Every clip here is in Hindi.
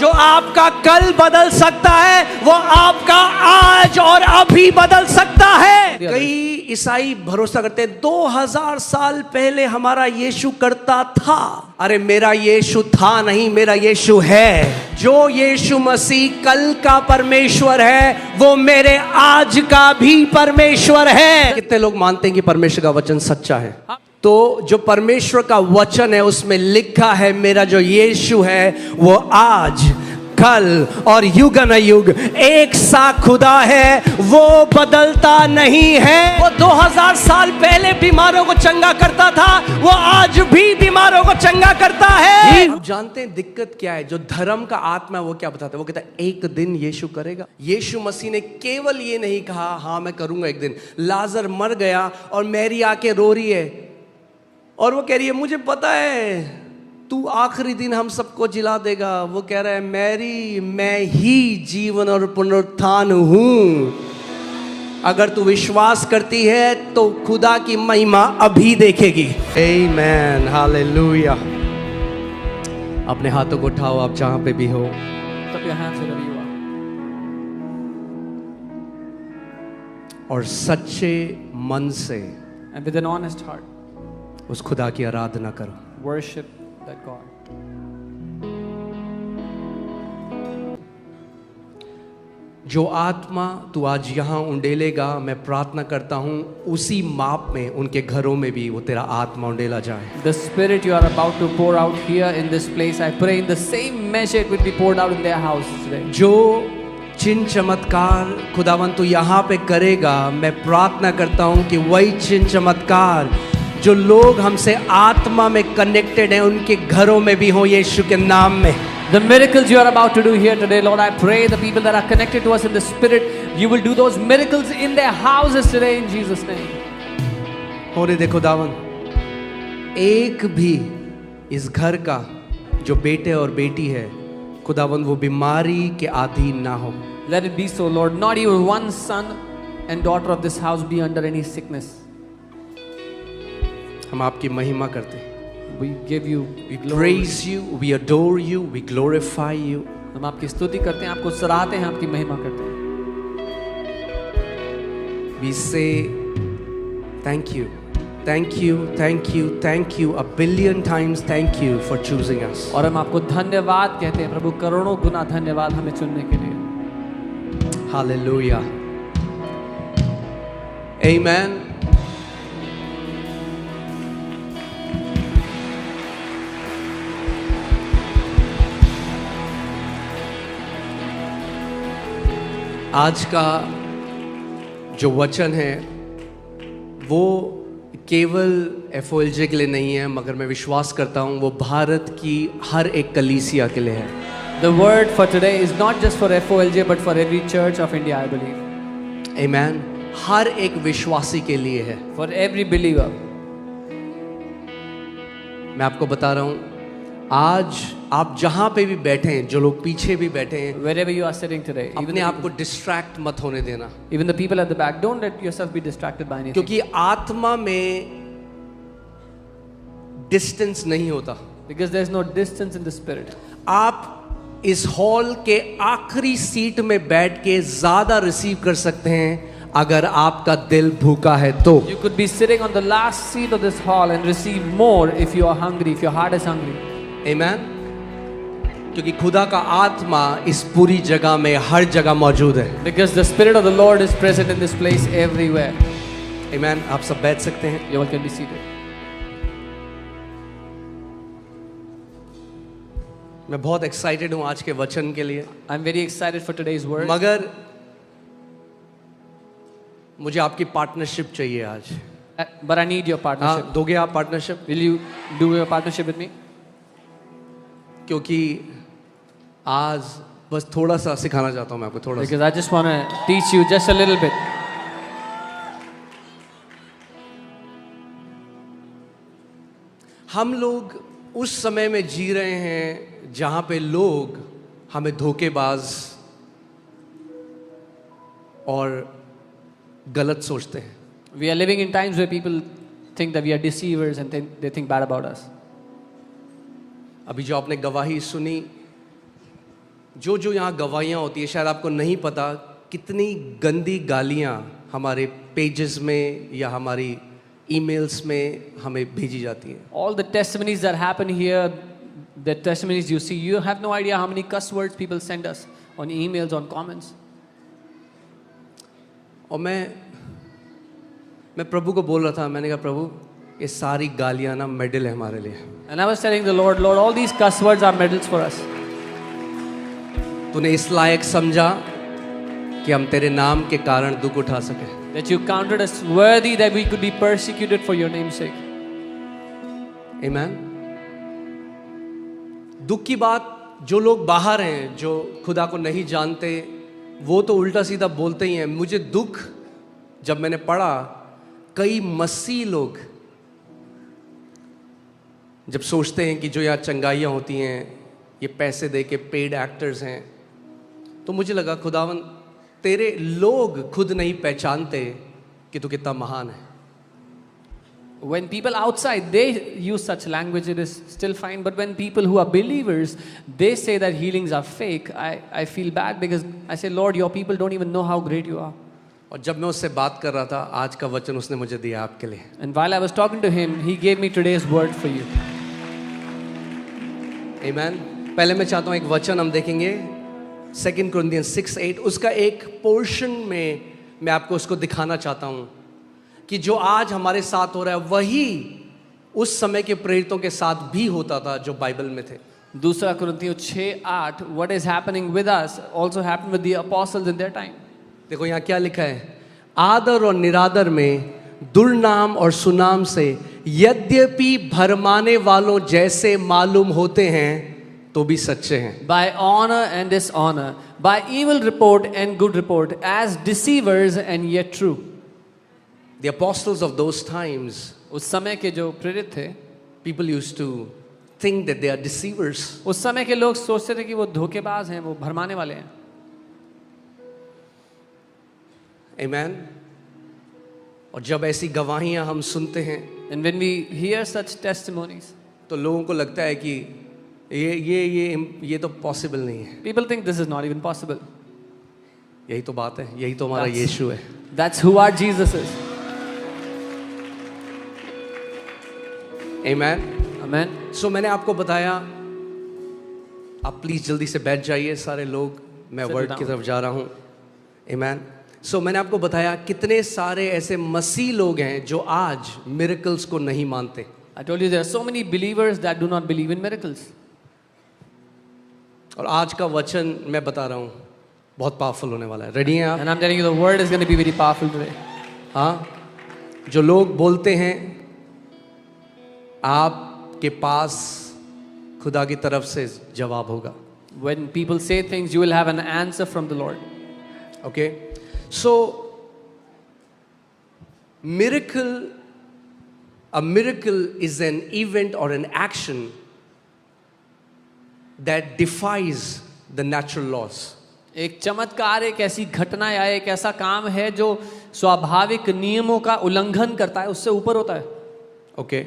जो आपका कल बदल सकता है वो आपका आज और अभी बदल सकता है। कई ईसाई भरोसा करते हैं 2000 साल पहले हमारा यीशु करता था। अरे मेरा यीशु था नहीं, मेरा यीशु है। जो यीशु मसीह कल का परमेश्वर है वो मेरे आज का भी परमेश्वर है। कितने लोग मानते हैं कि परमेश्वर का वचन सच्चा है? तो जो परमेश्वर का वचन है उसमें लिखा है मेरा जो यीशु है वो आज, कल और युग न युग एक सा खुदा है, वो बदलता नहीं है। वो 2000 साल पहले बीमारों को चंगा करता था, वो आज भी बीमारों को चंगा करता है। आप जानते हैं दिक्कत क्या है? जो धर्म का आत्मा है वो क्या बताता है? वो कहता है एक दिन यीशु करेगा। यीशु मसीह ने केवल ये नहीं कहा हाँ मैं करूंगा एक दिन। लाजर मर गया और मैरी आके रो रही है और वो कह रही है मुझे पता है तू आखिरी दिन हम सबको जिला देगा। वो कह रहा है मैरी मैं ही जीवन और पुनरुत्थान हूं। अगर तू विश्वास करती है तो खुदा की महिमा अभी देखेगी। आमीन, हालेलुया। अपने हाथों को उठाओ आप जहां पे भी हो। और सच्चे मन से And with an honest heart, उस खुदा की आराधना करो। worship that God. जो आत्मा तू आज यहाँ उंडेलेगा, मैं प्रार्थना करता हूँ उसी माप में उनके घरों में भी वो तेरा आत्मा उंडेला जाए। The spirit you are about to pour out here in this place, I pray in the same measure it will be poured out in their houses today. जो चिन्ह चमत्कार खुदावन तू यहाँ पे करेगा, मैं प्रार्थना करता हूँ कि वही चिन्ह चमत्कार जो लोग हमसे आत्मा में कनेक्टेड हैं उनके घरों में भी हो यीशु के नाम में। The miracles you are about to do here today, Lord, I pray the people that are connected to us in the spirit, you will do those miracles in their houses today in Jesus' name. होने दे खुदावन, एक भी इस घर का जो बेटे और बेटी है खुदावन वो बीमारी के अधीन ना हो। Let it be so, Lord. Not even one son and daughter of this house be under any sickness. हम आपकी महिमा करते हैं। We give you We glory. praise you, we adore you, we glorify you. हम आपकी स्तुति करते हैं, आपको सराहते हैं, आपकी महिमा करते हैं। We say thank you, thank you, thank you, thank you a billion times thank you for choosing us. और हम आपको धन्यवाद कहते हैं प्रभु, करोड़ों गुना धन्यवाद हमें चुनने के लिए। Hallelujah. Amen. आज का जो वचन है वो केवल FOLJ के लिए नहीं है, मगर मैं विश्वास करता हूँ वो भारत की हर एक कलीसिया के लिए है। The word for today is not just for FOLJ but for every church of India, I believe. Amen. हर एक विश्वासी के लिए है। For every believer. मैं आपको बता रहा हूँ आज आप जहां पे भी बैठे हैं, जो लोग पीछे भी बैठे हैं, Wherever you are sitting today, अपने आप को डिस्ट्रैक्ट मत होने देना, even the people at the back, don't let yourself be distracted by anything. क्योंकि आत्मा में डिस्टेंस नहीं होता। Because there is no distance in the spirit. आप इस हॉल के आखिरी सीट में बैठ के ज्यादा रिसीव कर सकते हैं अगर आपका दिल भूखा है तो। You could be sitting on the last seat of this hall and receive more if you are hungry, if your heart is hungry. Amen. क्योंकि खुदा का आत्मा इस पूरी जगह में हर जगह मौजूद है। Because the spirit of the Lord is present in this place everywhere. Amen. आप सब बैठ सकते हैं। You all can be seated. मैं बहुत एक्साइटेड हूँ आज के वचन के लिए, I'm very excited for today's word. मगर मुझे आपकी पार्टनरशिप चाहिए आज। But I need your partnership. हाँ, दोगे आप partnership? Will you do your partnership with me? क्योंकि आज बस थोड़ा सा सिखाना चाहता हूँ मैं आपको, थोड़ा सा। Because I just want to teach you just a little bit. हम लोग उस समय में जी रहे हैं जहाँ पे लोग हमें धोखेबाज और गलत सोचते हैं। We are living in times where people think that we are deceivers and they think bad about us. अभी जो आपने गवाही सुनी जो जो यहाँ गवाहियाँ होती है, शायद आपको नहीं पता कितनी गंदी गालियाँ हमारे पेजेस में या हमारी ईमेल्स में हमें भेजी जाती हैं. All the testimonies that happen here, the testimonies you see, you have no idea how many cuss words people send us on emails, on comments. और मैं प्रभु को बोल रहा था, मैंने कहा प्रभु ये सारी गालियाँ ना मेडल है हमारे लिए. And I was telling the Lord, Lord, all these cuss words are medals for us. तूने इस लायक समझा कि हम तेरे नाम के कारण दुख उठा सके. That you counted us worthy that we could be persecuted for your name's sake. Amen. दुख की बात, जो लोग बाहर हैं, जो खुदा को नहीं जानते, वो तो उल्टा सीधा बोलते ही हैं. मुझे दुख जब मैंने पढ़ा, कई मसीह लोग जब सोचते हैं कि जो यहाँ चंगाइयाँ होती हैं ये पैसे दे के पेड एक्टर्स हैं, तो मुझे लगा खुदावन तेरे लोग खुद नहीं पहचानते कि तू कितना महान है. When people outside, they use such language, it is still fine. But when people who are believers, they say that healings are fake, I feel bad because I say, Lord, your people don't even know how great you are. और जब मैं उससे बात कर रहा था, आज का वचन उसने मुझे दिया आपके लिए. And while I was talking to him, he gave me today's word for you. Amen. पहले मैं चाहता हूँ एक वचन हम देखेंगे 2 Corinthians 6:8. उसका एक पोर्शन में मैं आपको उसको दिखाना चाहता हूँ कि जो आज हमारे साथ हो रहा है वही उस समय के प्रेरितों के साथ भी होता था जो बाइबल में थे. दूसरा कुरिन्थियों 6:8, what is happening with us also happened with the apostles in their time. देखो यहाँ क्या लिखा है, आदर और निरादर में दुर्नाम और सुनाम से यद्यपि भरमाने वालों जैसे मालूम होते हैं तो भी सच्चे हैं. By honor and dishonor, by evil report and good report, as deceivers and yet true. The apostles of those times, उस समय के जो प्रेरित थे, people used to think that they are deceivers. उस समय के लोग सोचते थे कि वो धोखेबाज हैं, वो भरमाने वाले हैं. Amen. और जब ऐसी गवाहियां हम सुनते हैं, And when we hear such testimonies, तो लोगों को लगता है कि ये तो पॉसिबल नहीं है. people think this is not even possible. यही तो बात है, यही तो हमारा That's- यीशु है. That's who our Jesus is. Amen. Amen. So मैंने आपको बताया, आप प्लीज जल्दी से बैठ जाइए सारे लोग, मैं Settle वर्ड down. की तरफ जा रहा हूँ. Amen. So मैंने आपको बताया कितने सारे ऐसे मसीह लोग हैं जो आज मिरेकल्स को नहीं मानते. I told you there are so many believers that do not believe in miracles. और आज का वचन मैं बता रहा हूँ बहुत पावरफुल होने वाला है. रेडी हैं आप? And I'm telling you the word is going to be very powerful today. हाँ, जो लोग बोलते हैं आपके पास खुदा की तरफ से जवाब होगा. When people say things, you will have an answer from the Lord. Okay, so a miracle is an event or an action that defies the natural laws. एक चमत्कार एक ऐसी घटना या एक ऐसा काम है जो स्वाभाविक नियमों का उल्लंघन करता है, उससे ऊपर होता है. Okay,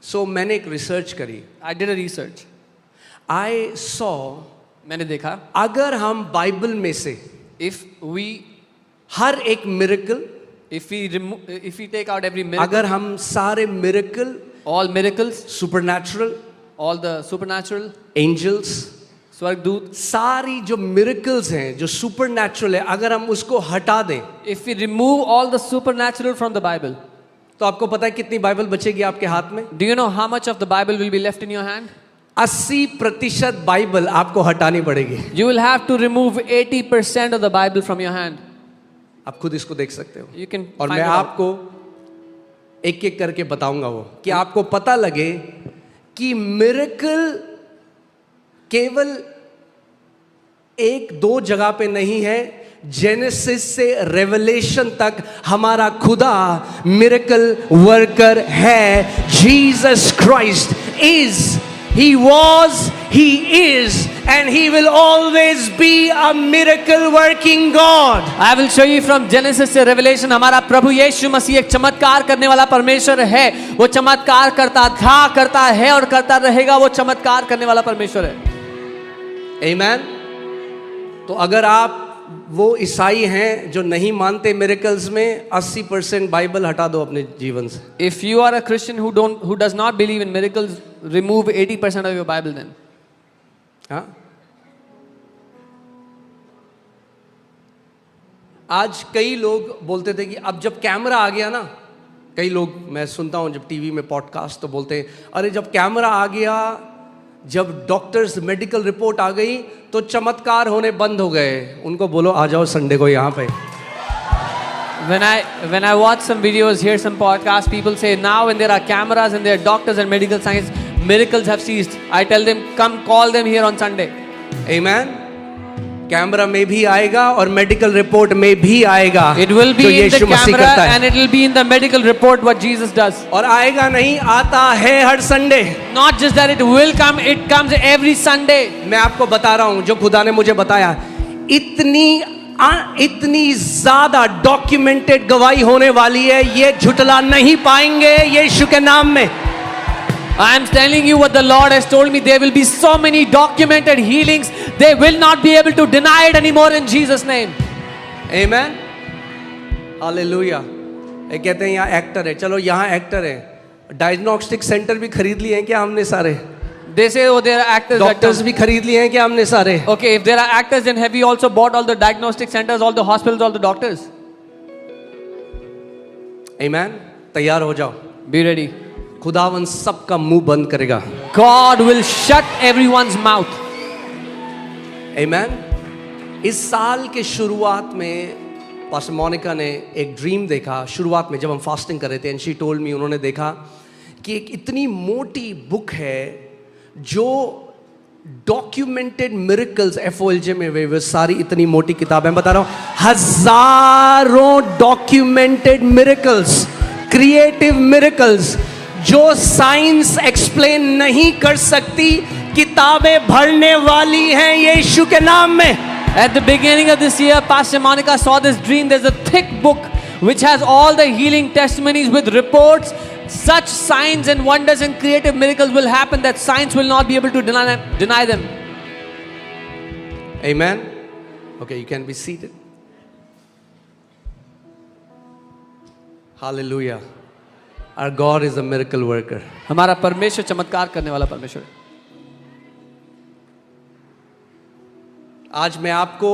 so मैंने एक रिसर्च करी. I did a research. I saw, मैंने देखा, अगर हम बाइबल में से if we हर एक miracle, if we take out every miracle, अगर हम सारे miracle, all miracles, supernatural, all the supernatural, angels, स्वर्गदूत, सारी जो मिरेकल्स हैं जो सुपरनैचुरल है, अगर हम उसको हटा दें, if we remove all the supernatural from the Bible, तो आपको पता है कितनी बाइबल बचेगी आपके हाथ में? do you know how much of the Bible will be left in your hand? 80% Bible आपको हटानी पड़ेगी. You will have to remove 80% of the Bible from your hand. आप खुद इसको देख सकते हो. You can और find मैं it out. आपको एक एक करके बताऊंगा वो, कि आपको पता लगे कि मिरेकल केवल एक दो जगह पे नहीं है. जेनेसिस से रेवलेशन तक हमारा खुदा मिरेकल वर्कर है. Jesus Christ is, he was, he is, and he will always be a miracle working God. I will show you from Genesis से Revelation. हमारा प्रभु यीशु मसीह एक चमत्कार करने वाला परमेश्वर है. वो चमत्कार करता था, करता है और करता रहेगा. वो चमत्कार करने वाला परमेश्वर है. Amen. तो अगर आप वो ईसाई हैं जो नहीं मानते मिरेकल्स में, 80% बाइबल हटा दो अपने जीवन से. If you are a Christian who does not believe in miracles, remove 80% of your Bible then. हाँ. आज कई लोग बोलते थे कि अब जब कैमरा आ गया ना, कई लोग मैं सुनता हूँ जब टीवी में पॉडकास्ट तो बोलते हैं अरे जब कैमरा आ गया, जब डॉक्टर्स मेडिकल रिपोर्ट आ गई तो चमत्कार होने बंद हो गए. उनको बोलो आ जाओ संडे को यहाँ पे. When I watch some videos, hear some podcasts, people say now when there are cameras and there are doctors and medical science, miracles have ceased. I tell them, come call them here on Sunday. Amen. Camera में भी आएगा और मेडिकल रिपोर्ट में भी आएगा. It will be जो in the Yeshu Masih camera करता है. and it will be in the medical report what Jesus does. और आएगा नहीं, आता है हर Sunday. Not just that it will come, it comes every Sunday. मैं आपको बता रहा हूं जो खुदा ने मुझे बताया, इतनी ज्यादा डॉक्यूमेंटेड गवाही होने वाली है, ये झुटला नहीं पाएंगे यीशु के नाम में. I am telling you what the Lord has told me. There will be so many documented healings. They will not be able to deny it anymore in Jesus' name. Amen. Hallelujah. ये कहते हैं यहाँ एक्टर है. चलो यहाँ एक्टर है, डायग्नोस्टिक सेंटर भी खरीद लिए हैं क्या हमने सारे? They say, oh, there are actors. Doctors भी खरीद लिए हैं क्या हमने सारे? Okay, if there are actors, then have we also bought all the diagnostic centers, all the hospitals, all the doctors? Amen. तैयार हो जाओ. Be ready. खुदावन सबका मुंह बंद करेगा. God will shut everyone's mouth. Amen. इस साल के शुरुआत में पास्टर मोनिका ने एक ड्रीम देखा. शुरुआत में जब हम फास्टिंग कर रहे थे, एंड शी टोल्ड मी, उन्होंने देखा कि एक इतनी मोटी बुक है जो डॉक्यूमेंटेड मिरेकल्स, FOLJ में वे सारी इतनी मोटी किताबें, बता रहा हूं, हजारों डॉक्यूमेंटेड मिरेकल्स, क्रिएटिव मिरेकल्स जो साइंस एक्सप्लेन नहीं कर सकती, किताबें भरने वाली हैं यीशु के नाम में. At the beginning of this year, Pastor Monica saw this dream. There's a thick book which has all the healing testimonies with reports. Such signs and wonders and creative miracles will happen that science will not be able to deny them. Amen. Okay, you can be seated. Hallelujah. Our God is a miracle worker. हमारा परमेश्वर चमत्कार करने वाला परमेश्वर. आज मैं आपको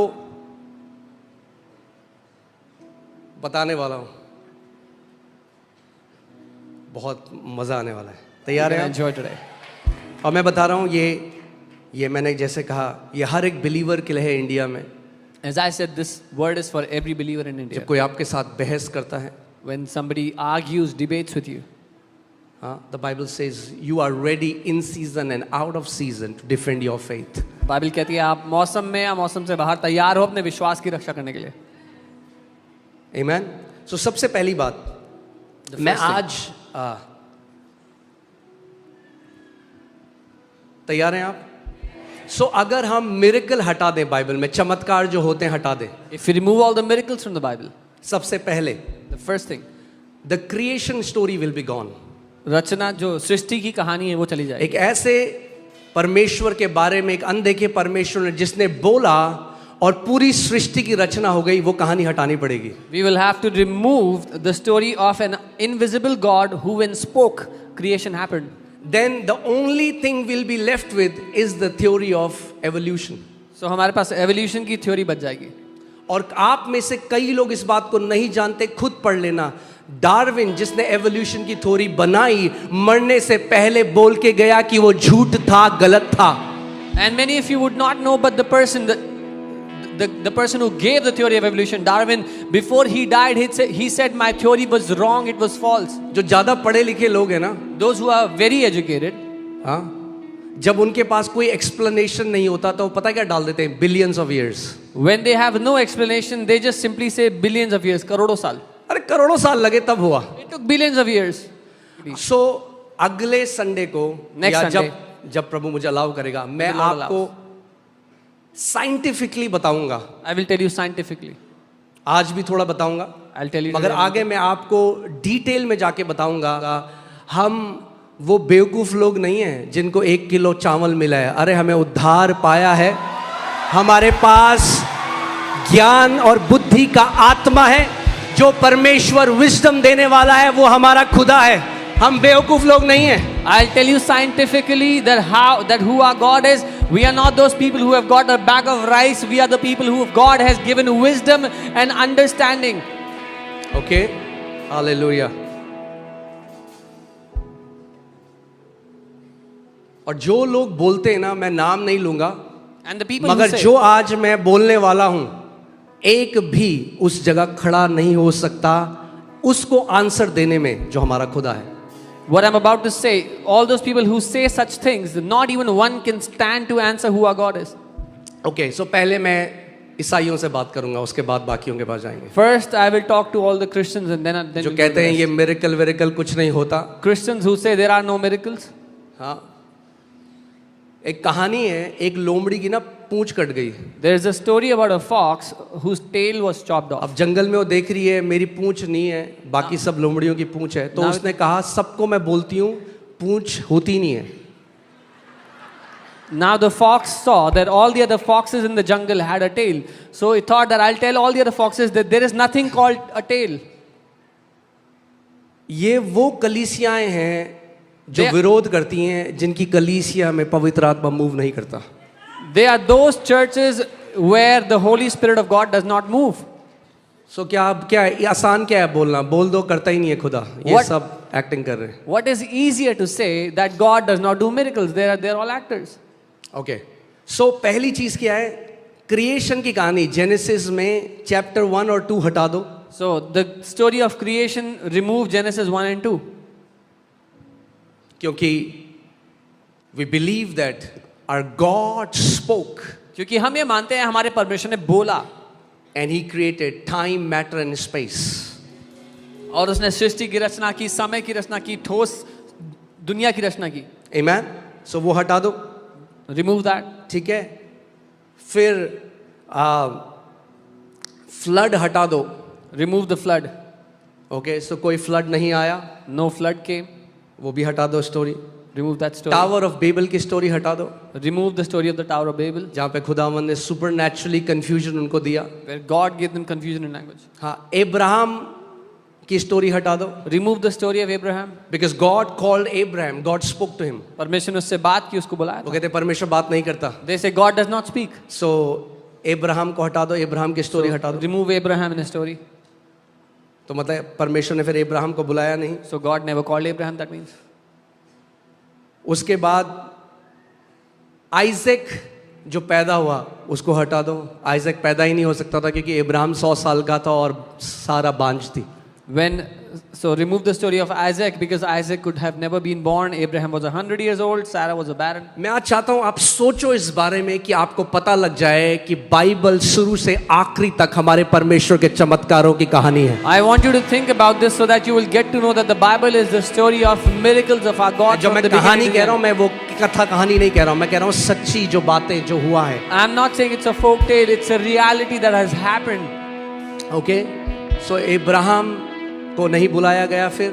बताने वाला हूं, बहुत मजा आने वाला है. तैयार हैं? Enjoy today. और मैं बता रहा हूं, ये मैंने जैसे कहा, ये हर एक बिलीवर के लिए है इंडिया में. As I said, this word is for every believer in India. जब कोई आपके साथ बहस करता है, When somebody argues, debates with you, the Bible says you are ready in season and out of season to defend your faith. Bible कहती है आप मौसम में या मौसम से बाहर तैयार हो अपने विश्वास की रक्षा करने के लिए. Amen. So सबसे पहली बात, मैं आज तैयार हैं आप? So अगर हम मिरेकल हटा दें बाइबल में, चमत्कार जो होते हैं हटा दें, If you remove all the miracles from the Bible, सबसे पहले the first thing, the creation story will be gone. रचना जो सृष्टि की कहानी है वो चली जाएगी. एक ऐसे परमेश्वर के बारे में, एक अनदेखे परमेश्वर ने जिसने बोला और पूरी सृष्टि की रचना हो गई, वो कहानी हटानी पड़ेगी. We will have to remove the story of an invisible God who when spoke creation happened. Then the only thing we'll be left with is the theory of evolution. So हमारे पास evolution की थ्योरी बच जाएगी. और आप में से कई लोग इस बात को नहीं जानते, खुद पढ़ लेना. डार्विन जिसने एवोल्यूशन की थ्योरी बनाई, मरने से पहले बोल के गया कि वो झूठ था, गलत था. And many of you would not know, but the person who gave the theory of evolution, Darwin, before he died, he said my theory was wrong, it was false. जो ज्यादा पढ़े लिखे लोग हैं ना, Those who are very educated, हाँ, जब उनके पास कोई एक्सप्लेनेशन नहीं होता तो पता क्या डाल देते हैं? Billions of years. when they have no explanation, they just simply say billions of years, करोड़ों साल. अरे करोड़ों साल लगे तब हुआ. It took billions of years. सो अगले संडे को Next या Sunday. जब प्रभु मुझे अलाउ करेगा, मैं The Lord आपको साइंटिफिकली बताऊंगा. I will tell you scientifically. आज भी थोड़ा बताऊंगा, I'll tell you. मगर आगे मैं आपको डिटेल में जाके बताऊंगा. हम वो बेवकूफ लोग नहीं हैं जिनको 1 किलो चावल मिला है. अरे हमें उद्धार पाया है, हमारे पास ज्ञान और बुद्धि का आत्मा है। जो परमेश्वर विजडम देने वाला है वो हमारा खुदा है, हम बेवकूफ लोग नहीं हैं। I'll tell you scientifically that who our God is. We are not those people who have got a bag of rice. We are the people who God has given wisdom and understanding. Okay, hallelujah. और जो लोग बोलते हैं ना, मैं नाम नहीं लूंगा, And the people who मगर say, जो आज मैं बोलने वाला हूं, एक भी उस जगह खड़ा नहीं हो सकता उसको आंसर देने में जो हमारा खुदा है। what I'm about to say, all those people who say such things, not even one can stand to answer who our God is. Okay, so पहले मैं ईसाइयों से बात करूंगा, उसके बाद बाकियों के पास जाएंगे। First, I will talk to all the Christians and then जो we'll कहते do हैं the ये rest. मिरेकल विरेकल कुछ नहीं होता। Christians who say there are no miracles. हाँ, एक कहानी है, एक लोमड़ी की ना पूंछ कट गई। There is a story about a fox whose tail was chopped off. अब जंगल में वो देख रही है मेरी पूंछ नहीं है, बाकी सब लोमड़ियों की पूंछ है, तो Now- उसने कहा सबको मैं बोलती हूँ पूंछ होती नहीं है। Now the fox saw that all the other foxes in the jungle had a tail. So he thought that I'll tell all the other foxes that there is nothing called a tail. ये वो कलीसियाएं हैं जो They- विरोध करती हैं, जिनकी कलीसिया में पवित्र आत्मा मूव नहीं करता। They are those churches where the Holy Spirit of God does not move. सो क्या अब क्या ये आसान क्या है बोलना, बोल दो, करता ही नहीं है खुदा, ये What- सब एक्टिंग कर रहे हैं। What is easier to say that God does not do miracles? They're all actors. Okay, so पहली चीज क्या है, क्रिएशन की कहानी जेनेसिस में चैप्टर 1 और 2 हटा दो। So the story of creation, remove Genesis 1 and 2. क्योंकि we believe that our God spoke क्योंकि हम ये मानते हैं हमारे परमेश्वर ने बोला and he created time, matter and space. और उसने सृष्टि की रचना की, समय की रचना की, ठोस दुनिया की रचना की. आमेन. सो वो हटा दो, Remove that. ठीक है. फिर फ्लड हटा दो. Remove the flood. ओके, सो कोई फ्लड नहीं आया, No flood came. वो भी हटा दो story. Remove that story. Tower of Babel की स्टोरी हटा दो, Remove the story of the Tower of Babel, जहाँ पे खुदावंद ने सुपरनैचुरली कंफ्यूजन उनको दिया. where God gave them confusion in language. हाँ, अब्राहम की स्टोरी हटा दो. Remove the story of Abraham. Because God called Abraham, God spoke to him. परमेश्वर ने उससे बात की, उसको बुलाया वो था. कहते परमेश्वर बात नहीं करता. They say God does not speak. So Abraham को हटा दो, अब्राहम की स्टोरी हटा दो. Remove Abraham in the story. तो मतलब परमेश्वर ने फिर अब्राहम को बुलाया नहीं. So God never called Abraham, that means. उसके बाद आइजैक जो पैदा हुआ उसको हटा दो. आइजैक पैदा ही नहीं हो सकता था क्योंकि अब्राहम 100 साल का था और सारा बांझ थी. So remove the story of Isaac because Isaac could have never been born. Abraham was 100 years old. Sarah was a barren. मैं आज चाहता हूं आप सोचो इस बारे में कि आपको पता लग जाए कि बाइबल शुरू से आखिरी तक हमारे परमेश्वर के चमत्कारों की कहानी है. I want you to think about this so that you will get to know that the Bible is the story of miracles of our God. जब from मैं the कहानी beginning to कह the रहा हूं, मैं वो कथा कहानी नहीं कह रहा हूं, मैं कह रहा हूं सच्ची जो बातें जो हुआ है. end. I'm not saying it's a folk tale. It's a reality that has happened. Okay, so Abraham को नहीं बुलाया गया. फिर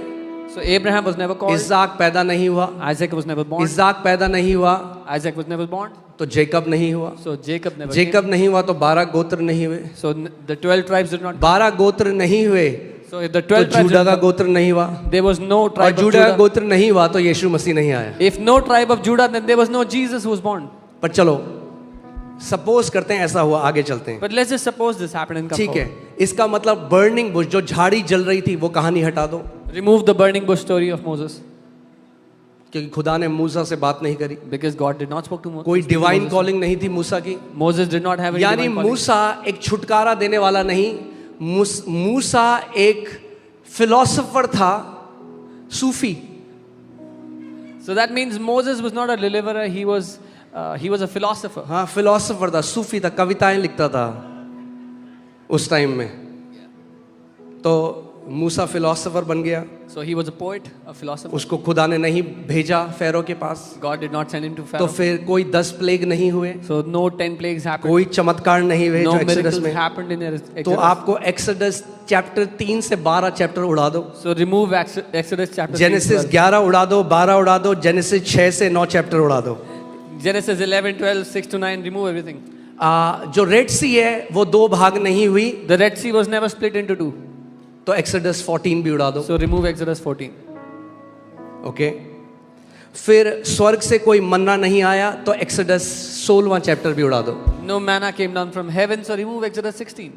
So Abraham was never called. Isaac पैदा नहीं हुआ. Isaac was never born. Isaac पैदा नहीं हुआ Isaac was never born. तो जेकब नहीं हुआ. So Jacob never जेकब नहीं हुआ तो 12 गोत्र नहीं हुए. came. So the 12 tribes did not. 12 गोत्र नहीं हुए So if the तो 12 tribes जूडा did का not, गोत्र नहीं हुआ. there was no और tribe of जूडा का Judah. गोत्र नहीं हुआ तो यीशु मसीह नहीं आया. If no tribe of Judah, then there was no Jesus who was born. पर चलो सपोज करते हैं ऐसा हुआ, आगे चलते हैं. But let's just suppose this happened and come ठीक है, forward. इसका मतलब बर्निंग बुश जो झाड़ी जल रही थी वो कहानी हटा दो. Remove the burning bush story of Moses क्योंकि खुदा ने मूसा से बात नहीं करी. because God did not speak to Moses. कोई डिवाइन कॉलिंग नहीं थी मूसा की. Moses did not have any यानी divine calling. मूसा एक छुटकारा देने वाला नहीं, मूसा एक फिलोसोफर था, सूफी. So that means Moses was not a deliverer. He was a philosopher. हाँ, फिलोसोफर था, सूफी था, कविताएं लिखता था उस टाइम में. तो मूसा फिलोसोफर बन गया. So he was a poet, a philosopher. उसको खुदा ने नहीं भेजा फेरो के पास. God did not send him to तो Pharaoh. फिर कोई 10 प्लेग नहीं हुए, So no 10 plagues happened. कोई चमत्कार नहीं हुए No जो एक्सोडस miracles में. happened in Exodus. तो आपको एक्सोडस चैप्टर 3 से 12 चैप्टर उड़ा दो. So remove Exodus chapter 3 to genesis 12. 11 उड़ा दो, 12 उड़ा दो, जेनेसिस 6 से 9 चैप्टर उड़ा दो. Genesis 11, 12, 6 to 9. Remove everything. जो रेड सी है वो दो भाग नहीं हुई, The Red Sea was never split into two. तो एक्सोडस 14 भी उड़ा दो. So remove Exodus 14. ओके. फिर स्वर्ग से कोई मन्ना नहीं आया, तो एक्सोडस 16वां चैप्टर भी उड़ा दो. No manna came down from heaven, so remove Exodus 16.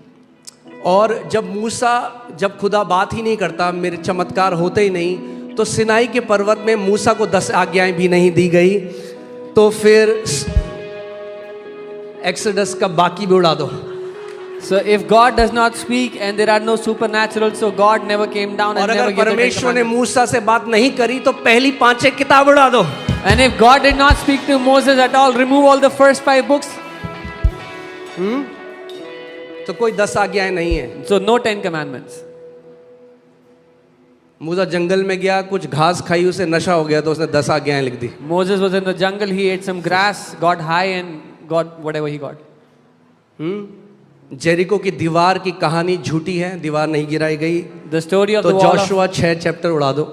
और जब खुदा बात ही नहीं करता, मेरे चमत्कार होते ही नहीं, तो सिनाई के पर्वत में मूसा को 10 आज्ञाएं भी नहीं दी गई, तो फिर एक्सोडस का बाकी भी उड़ा दो. So if God does not speak and there are no supernatural, so God never came down and और never अगर gave the Ten परमेश्वर ने Commandments. मूसा से बात नहीं करी तो पहली 5 किताब उड़ा दो. And if God did not speak to Moses at all, remove all the first 5 books. तो कोई 10 आज्ञाएं नहीं है. So no 10 Commandments. मूसा जंगल में गया, कुछ घास खाई, उसे नशा हो गया, तो उसने 10 आज्ञाएं लिख दी. Moses was in the jungle, he ate some grass, got high and got whatever he got. Jericho की दीवार की कहानी झूठी है, दीवार नहीं गिराई गई, The story of तो the wall of, Joshua 6 chapter उड़ा दो.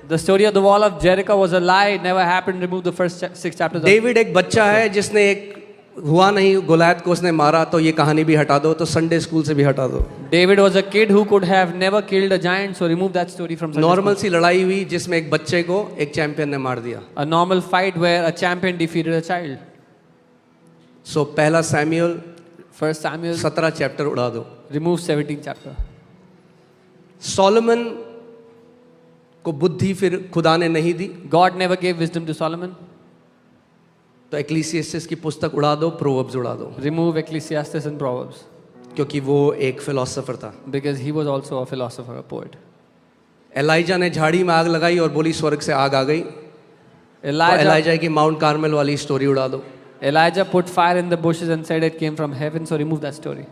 the story of the wall of Jericho was a lie, it never happened, remove the first 6 chapters. David एक बच्चा है जिसने एक हुआ नहीं, गोलायत को उसने मारा, तो ये कहानी भी हटा दो, तो संडे स्कूल से भी हटा दो. David was a kid who could have never killed a giant, so remove that story from Sunday normal school. सी लड़ाई हुई जिसमें एक बच्चे को एक चैंपियन ने मार दिया. A normal fight where a champion defeated a child. सो पहला सैमुएल 1 Samuel, 17 चैप्टर उड़ा दो. remove 17th chapter. सोलोमन को बुद्धि फिर खुदा ने नहीं दी, God never gave wisdom to Solomon. तो एक्लीसियास्टिस की पुस्तक उड़ा दो, प्रोवर्ब्स उड़ा दो, Remove Ecclesiastes and Proverbs, क्योंकि वो एक फिलोसोफर था. because he was also a philosopher, a poet. Elijah ने झाड़ी में आग लगाई और बोली स्वर्ग से आग आ गई, तो Elijah, एलाइजा की माउंट कार्मेल वाली स्टोरी उड़ा दो. Elijah put fire in the bushes and said it came from heaven, so remove that story.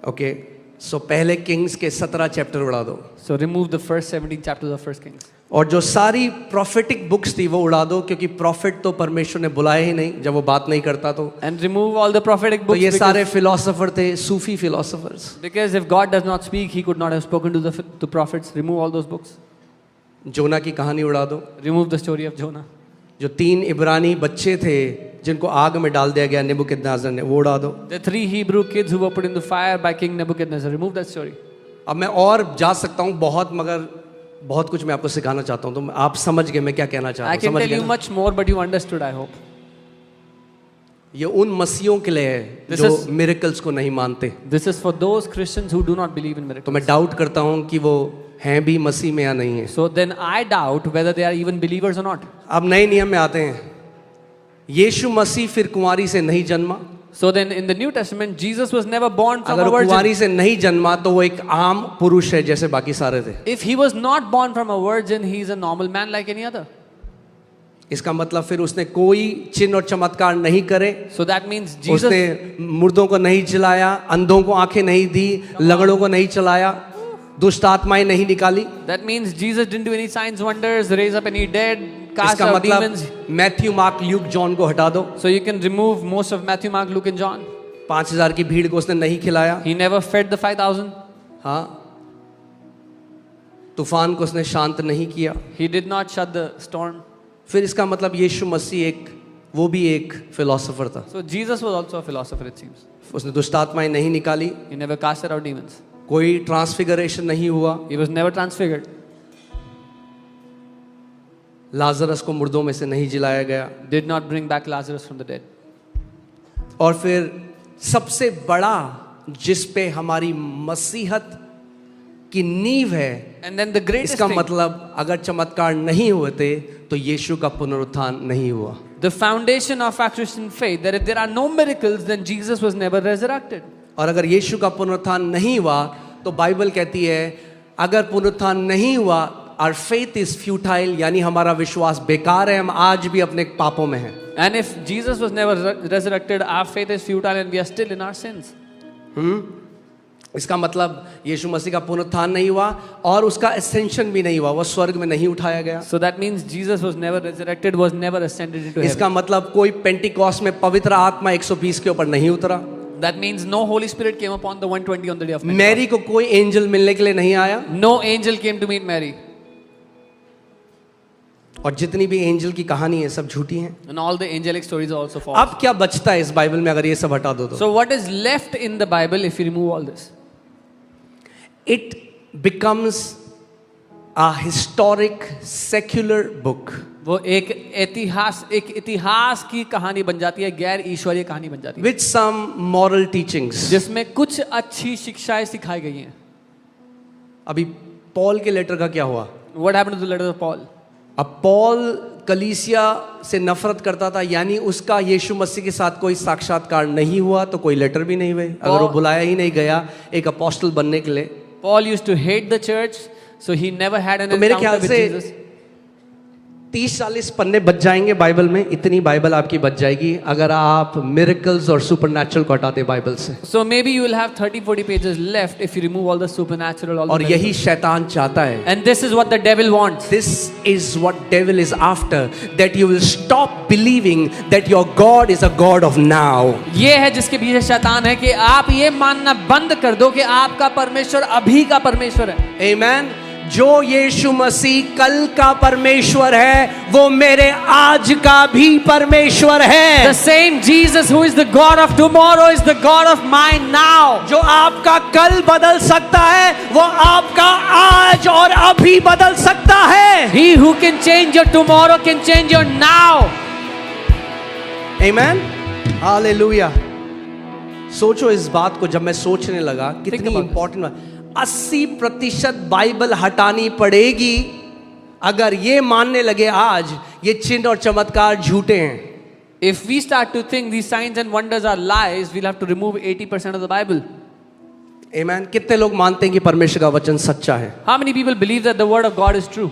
Okay. So पहले किंग्स के 17 चैप्टर उड़ा दो. So remove the first 17 chapters of 1 Kings. और जो सारी प्रोफेटिक बुक्स थी वो उड़ा दो, क्योंकि प्रॉफिट तो परमेश्वर ने बुलाया ही नहीं जब वो बात नहीं करता. तो And remove all the prophetic तो books ये सारे because, फिलोसोफर थे, सूफी philosophers. because if God does not speak, he could not have spoken to the prophets. Remove all those books. जोना की कहानी उड़ा दो. Remove the story of Jonah. जो 3 इब्रानी बच्चे थे जिनको आग में डाल दिया गया नेबुकदनेस्सर ने, वो उड़ा दो. The 3 Hebrew kids who were put in the fire by King Nebuchadnezzar. Remove that story. अब मैं और जा सकता हूँ बहुत, मगर बहुत कुछ मैं आपको सिखाना चाहता हूँ, तो आप समझ गए मैं क्या कहना चाहता I हूँ. can समझ tell गए you ना? much more, but you understood, I hope. ये उन मसीहों के लिए है This जो is- मिरेकल्स को नहीं मानते. This is for those Christians who do not believe in तो miracles. मैं डाउट करता हूँ कि वो हैं भी मसीह में या नहीं है. So then I doubt whether they are even believers or not. अब नए नियम में आते हैं. यीशु मसीह फिर कुंवारी से नहीं जन्मा. So then in the New Testament, Jesus was never born from अगर a वो कुंवारी virgin. से नहीं जन्मा तो वो एक आम पुरुष है जैसे बाकी सारे थे. If he was not born from a virgin, he is a normal man like any other. इसका मतलब फिर उसने कोई चिन्ह और चमत्कार नहीं करे, So that means Jesus, उसने मुर्दों को नहीं जिलाया, अंधों को आंखें नहीं दी, लंगड़ों को नहीं चलाया, दुष्ट आत्माएं नहीं निकाली. that means Jesus didn't do any signs, wonders, raise up any dead, cast इसका out मतलब demons. Matthew, mark, Luke, John को हटा दो. So you can remove most of Matthew, Mark, Luke and John. 5000 की भीड़ को उसने नहीं खिलाया. He never fed the 5,000. हाँ, तूफान को उसने शांत नहीं किया. He did not shut the storm. फिर इसका मतलब यीशु मसीह वो भी एक फिलोसोफर था. So Jesus was also a philosopher, it seems. उसने दुष्ट आत्माएं नहीं निकाली, He never casted out demons. कोई ट्रांसफिगरेशन नहीं हुआ, He was never transfigured. Lazarus को मुर्दों में से नहीं जिलाया गया. Did not bring back Lazarus from the dead. और फिर सबसे बड़ा जिस पे हमारी मसीहत की नींव है, And then the greatest इसका thing, मतलब अगर चमत्कार नहीं होते तो यीशु का पुनरुत्थान नहीं हुआ. the foundation of our Christian faith, that if there are no miracles, then Jesus was never resurrected. और अगर यीशु का पुनरुत्थान नहीं हुआ तो बाइबल कहती है अगर पुनरुत्थान नहीं हुआ, our faith is futile, यानी हमारा विश्वास बेकार है, हम आज भी अपने पापों में हैं. And if Jesus was never resurrected, our faith is futile and we are still in our sins. इसका मतलब यीशु मसीह का पुनरुत्थान नहीं हुआ और उसका ascension भी नहीं हुआ, वो स्वर्ग में नहीं उठाया गया. So that means Jesus was never resurrected, was never ascended into इसका heaven. मतलब कोई पेंटिकॉस्ट में पवित्र आत्मा 120 के ऊपर नहीं उतरा. That means no Holy Spirit came upon the 120 on the day of Pentecost. Mary को कोई एंजल मिलने के लिए नहीं आया. No angel came to meet Mary. और जितनी भी एंजल की कहानी है सब झूठी हैं। And all the angelic stories are also false. अब क्या बचता है इस बाइबल में अगर ये सब हटा दो तो? So what is left in the Bible if you remove all this? It becomes a historic secular book. वो एक इतिहास की कहानी बन जाती है, गैर ईश्वरीय कहानी बन जाती है, With some moral teachings. जिसमें कुछ अच्छी शिक्षाएं सिखाई गई हैं। अभी पॉल के लेटर का क्या हुआ? What happened to the letter of Paul? अब पॉल कलीसिया से नफरत करता था, यानी उसका यीशु मसीह के साथ कोई साक्षात्कार नहीं हुआ तो कोई लेटर भी नहीं हुए। अगर वो बुलाया ही नहीं गया एक अपोस्टल बनने के लिए, Paul used to hate the church, so he never had an तो मेरे encounter ख्याल with से Jesus. 30-40 पन्ने बच जाएंगे बाइबल में, इतनी बाइबल आपकी बच जाएगी अगर आप मिरेकल्स और सुपरनैचुरल को हटाते बाइबल से। So maybe you will have 30-40 pages left if you remove all the supernatural, all the और यही miracles. शैतान चाहता है। And this is what the devil wants. This is what devil is after, that you will stop believing that your God is a God of now. ये है जिसके पीछे शैतान है कि आप ये मानना बंद कर दो कि आपका परमेश्वर अभी का परमेश्वर है। Amen. जो यीशु मसीह कल का परमेश्वर है वो मेरे आज का भी परमेश्वर है। The same Jesus who is the God of tomorrow is the God of mine now. जो आपका कल बदल सकता है वो आपका आज और अभी बदल सकता है। He who can change your tomorrow can change your now. Amen. Hallelujah. सोचो इस बात को, जब मैं सोचने लगा कितनी about this. इंपॉर्टेंट बात। 80% बाइबल हटानी पड़ेगी अगर ये मानने लगे आज ये चिन्ह और चमत्कार झूठे हैं। If we start to think these signs and wonders are lies, we'll have to remove 80% of the Bible. Amen. कितने लोग मानते हैं कि परमेश्वर का वचन सच्चा है? How many people believe that the word of God is true?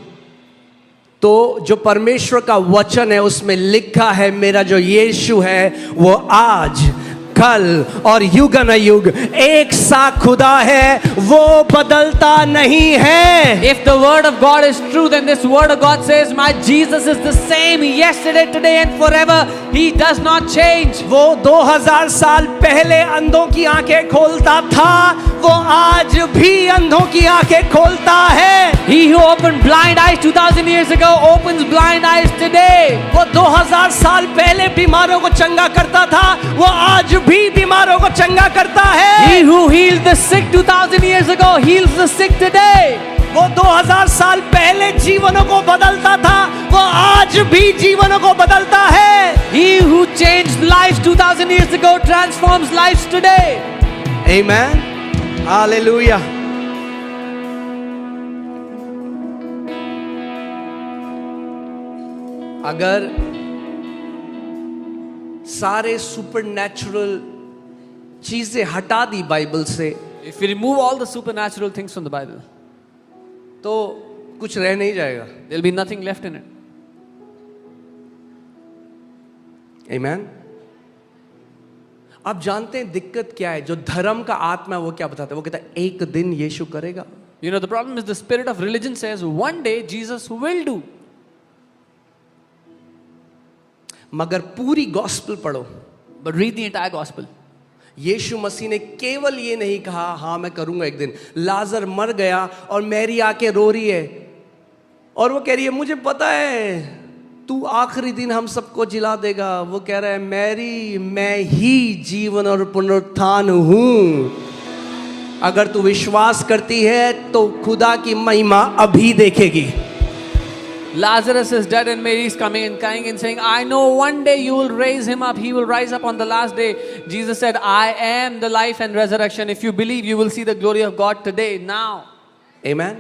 तो जो परमेश्वर का वचन है उसमें लिखा है मेरा जो यीशु है वो आज कल और युग न युग एक सा खुदा है, वो बदलता नहीं है। If the word of God is true, then this word of God says, my Jesus is the same yesterday, today and forever. He does not change. वो 2000 साल पहले अंधों की आंखें खोलता था, वो आज भी अंधों की आंखें खोलता है। He who opened blind eyes 2000 years ago opens blind eyes today. वो 2000 साल पहले बीमारों को चंगा करता था, वो आज भी बीमारों को चंगा करता है। He who healed the sick 2000 years ago heals the sick today. वो 2000 साल पहले जीवनों को बदलता था, वो आज भी जीवनों को बदलता है। He who changed lives 2000 years ago transforms lives today. Amen. Hallelujah. अगर सारे सुपरनैचुरल चीजें हटा दी बाइबल से If we remove all the supernatural things from the Bible, तो कुछ रह नहीं जाएगा। there'll be nothing left in it. Amen. आप जानते हैं दिक्कत क्या है? जो धर्म का आत्मा है वो क्या बताता है? वो कहता है एक दिन यीशु करेगा। You know, the problem is the spirit of religion says one day Jesus will do. मगर पूरी गॉस्पेल पढ़ो, But read the entire gospel. यीशु मसीह ने केवल ये नहीं कहा हाँ मैं करूंगा एक दिन। लाजर मर गया और मैरी आके रो रही है और वो कह रही है मुझे पता है तू आखिरी दिन हम सबको जिला देगा। वो कह रहा है मैरी मैं ही जीवन और पुनरुत्थान हूं, अगर तू विश्वास करती है तो खुदा की महिमा अभी देखेगी। Lazarus is dead and Mary is coming and crying and saying, I know one day you will raise him up. He will rise up on the last day. Jesus said, I am the life and resurrection. If you believe, you will see the glory of God today, now. Amen.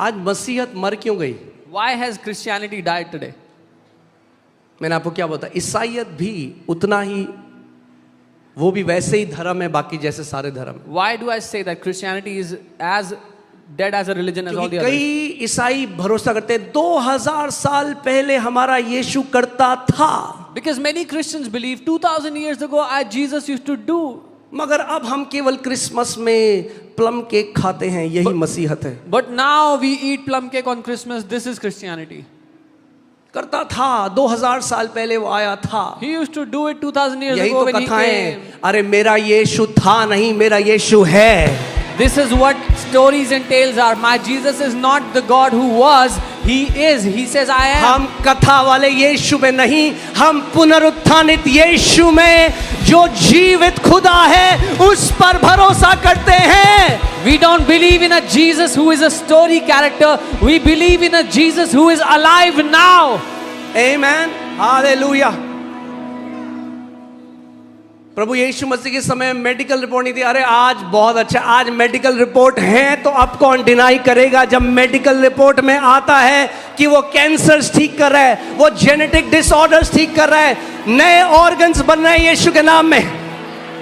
आज मसीहत मर क्यों गई? Why has Christianity died today? मैंने आपको क्या बताया, ईसाईयत भी उतना ही, वो भी वैसे ही धर्म है बाकी जैसे सारे धर्म। Why do I say that Christianity is as dead as a religion as all the कई others? ईसाई भरोसा करते हैं 2000 साल पहले हमारा यीशु करता था। Because many Christians believe 2000 years ago Jesus used to do. मगर अब हम केवल क्रिसमस में प्लम केक खाते हैं, यही मसीहत है। But now we eat plum cake on Christmas. This is Christianity. करता था 2000 साल पहले वो आया था। He used to do it 2000 years यही ago तो when he कथाएं, came. अरे मेरा यीशु था नहीं मेरा यीशु है। This is what stories and tales are. My Jesus is not the God who was, He is. He says, I am. हम कथा वाले यीशु में नहीं, हम पुनरुत्थानित यीशु में जो जीवित खुदा है उस पर भरोसा करते हैं। We don't believe in a Jesus who is a story character. We believe in a Jesus who is alive now. Amen. Hallelujah. प्रभु यीशु मसीह के समय मेडिकल रिपोर्ट नहीं थी। अरे आज बहुत अच्छा, आज मेडिकल रिपोर्ट है तो अब कौन डिनाई करेगा जब मेडिकल रिपोर्ट में आता है कि वो कैंसर्स ठीक कर रहा है, वो जेनेटिक डिसऑर्डर्स ठीक कर रहा है, नए ऑर्गन्स बन रहे हैं यीशु के नाम में।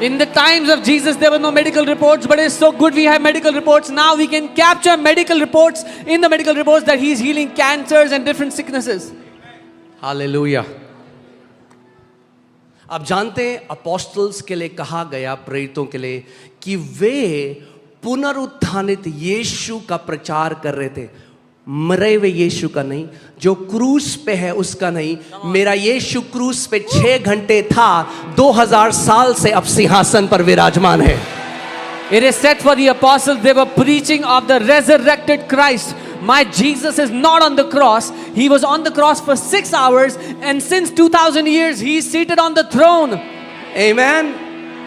In the times of Jesus, there were no medical reports, but it's so good we have medical reports. Now we can capture medical reports in the medical reports that He's healing cancers and different sicknesses. Hallelujah. आप जानते हैं अपोस्टल्स के लिए कहा गया, प्रेरितों के लिए, कि वे पुनरुत्थानित यीशु का प्रचार कर रहे थे, मरे हुए यीशु का नहीं, जो क्रूस पे है उसका नहीं। मेरा यीशु क्रूस पे 6 घंटे था, 2000 साल से अब सिंहासन पर विराजमान है। It is said for the apostles, they were preaching of the resurrected Christ. My Jesus is not on the cross. He was on the cross for 6 hours, and since 2000 years, He is seated on the throne. Amen.